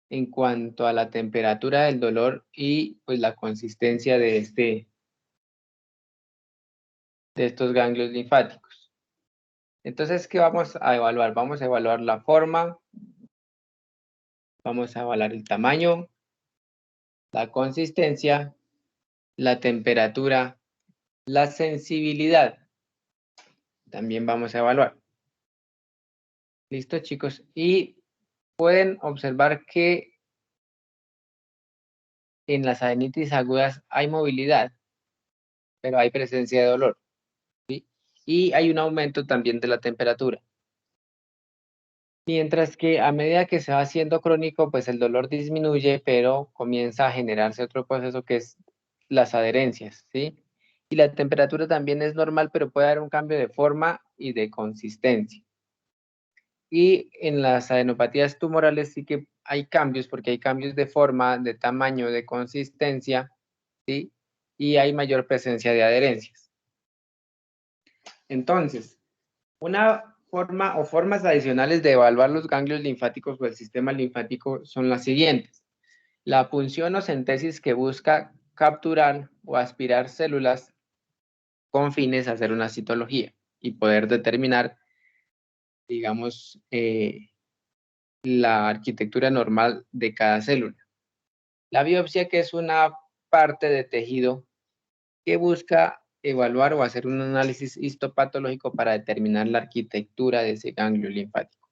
B: en cuanto a la temperatura del dolor y pues la consistencia de estos ganglios linfáticos. Entonces, ¿qué vamos a evaluar? Vamos a evaluar la forma, vamos a evaluar el tamaño, la consistencia, la temperatura, la sensibilidad. También vamos a evaluar. Listo, chicos. Y pueden observar que en las adenitis agudas hay movilidad, pero hay presencia de dolor, ¿sí? Y hay un aumento también de la temperatura. Mientras que a medida que se va haciendo crónico, pues el dolor disminuye, pero comienza a generarse otro proceso que es las adherencias, ¿sí? Y la temperatura también es normal, pero puede haber un cambio de forma y de consistencia. Y en las adenopatías tumorales sí que hay cambios, porque hay cambios de forma, de tamaño, de consistencia, ¿sí? Y hay mayor presencia de adherencias. Entonces, una forma o formas adicionales de evaluar los ganglios linfáticos o el sistema linfático son las siguientes. La punción o centesis que busca capturar o aspirar células con fines a hacer una citología y poder determinar, digamos, la arquitectura normal de cada célula. La biopsia, que es una parte de tejido que busca evaluar o hacer un análisis histopatológico para determinar la arquitectura de ese ganglio linfático.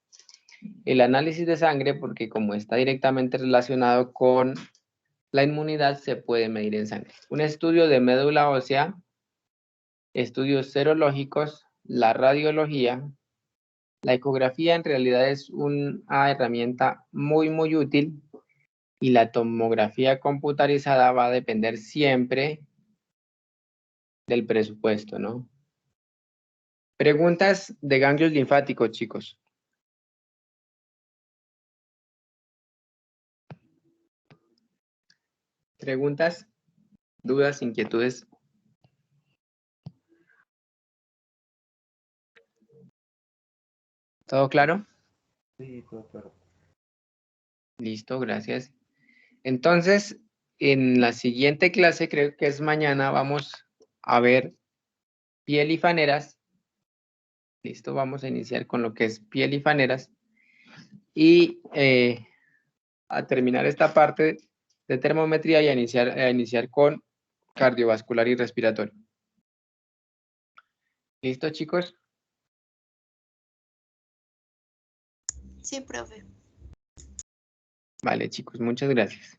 B: El análisis de sangre, porque como está directamente relacionado con la inmunidad, se puede medir en sangre. Un estudio de médula ósea, estudios serológicos, la radiología. La ecografía en realidad es una herramienta muy útil y la tomografía computarizada va a depender siempre del presupuesto, ¿no? Preguntas de ganglios linfáticos, chicos. Preguntas, dudas, inquietudes. ¿Todo claro?
O: Sí, todo claro.
B: Listo, gracias. Entonces, en la siguiente clase, creo que es mañana, vamos a ver piel y faneras. Listo, vamos a iniciar con lo que es piel y faneras. Y a terminar esta parte de termometría y a iniciar con cardiovascular y respiratorio. ¿Listo, chicos?
P: Sí, profe.
B: Vale, chicos, muchas gracias.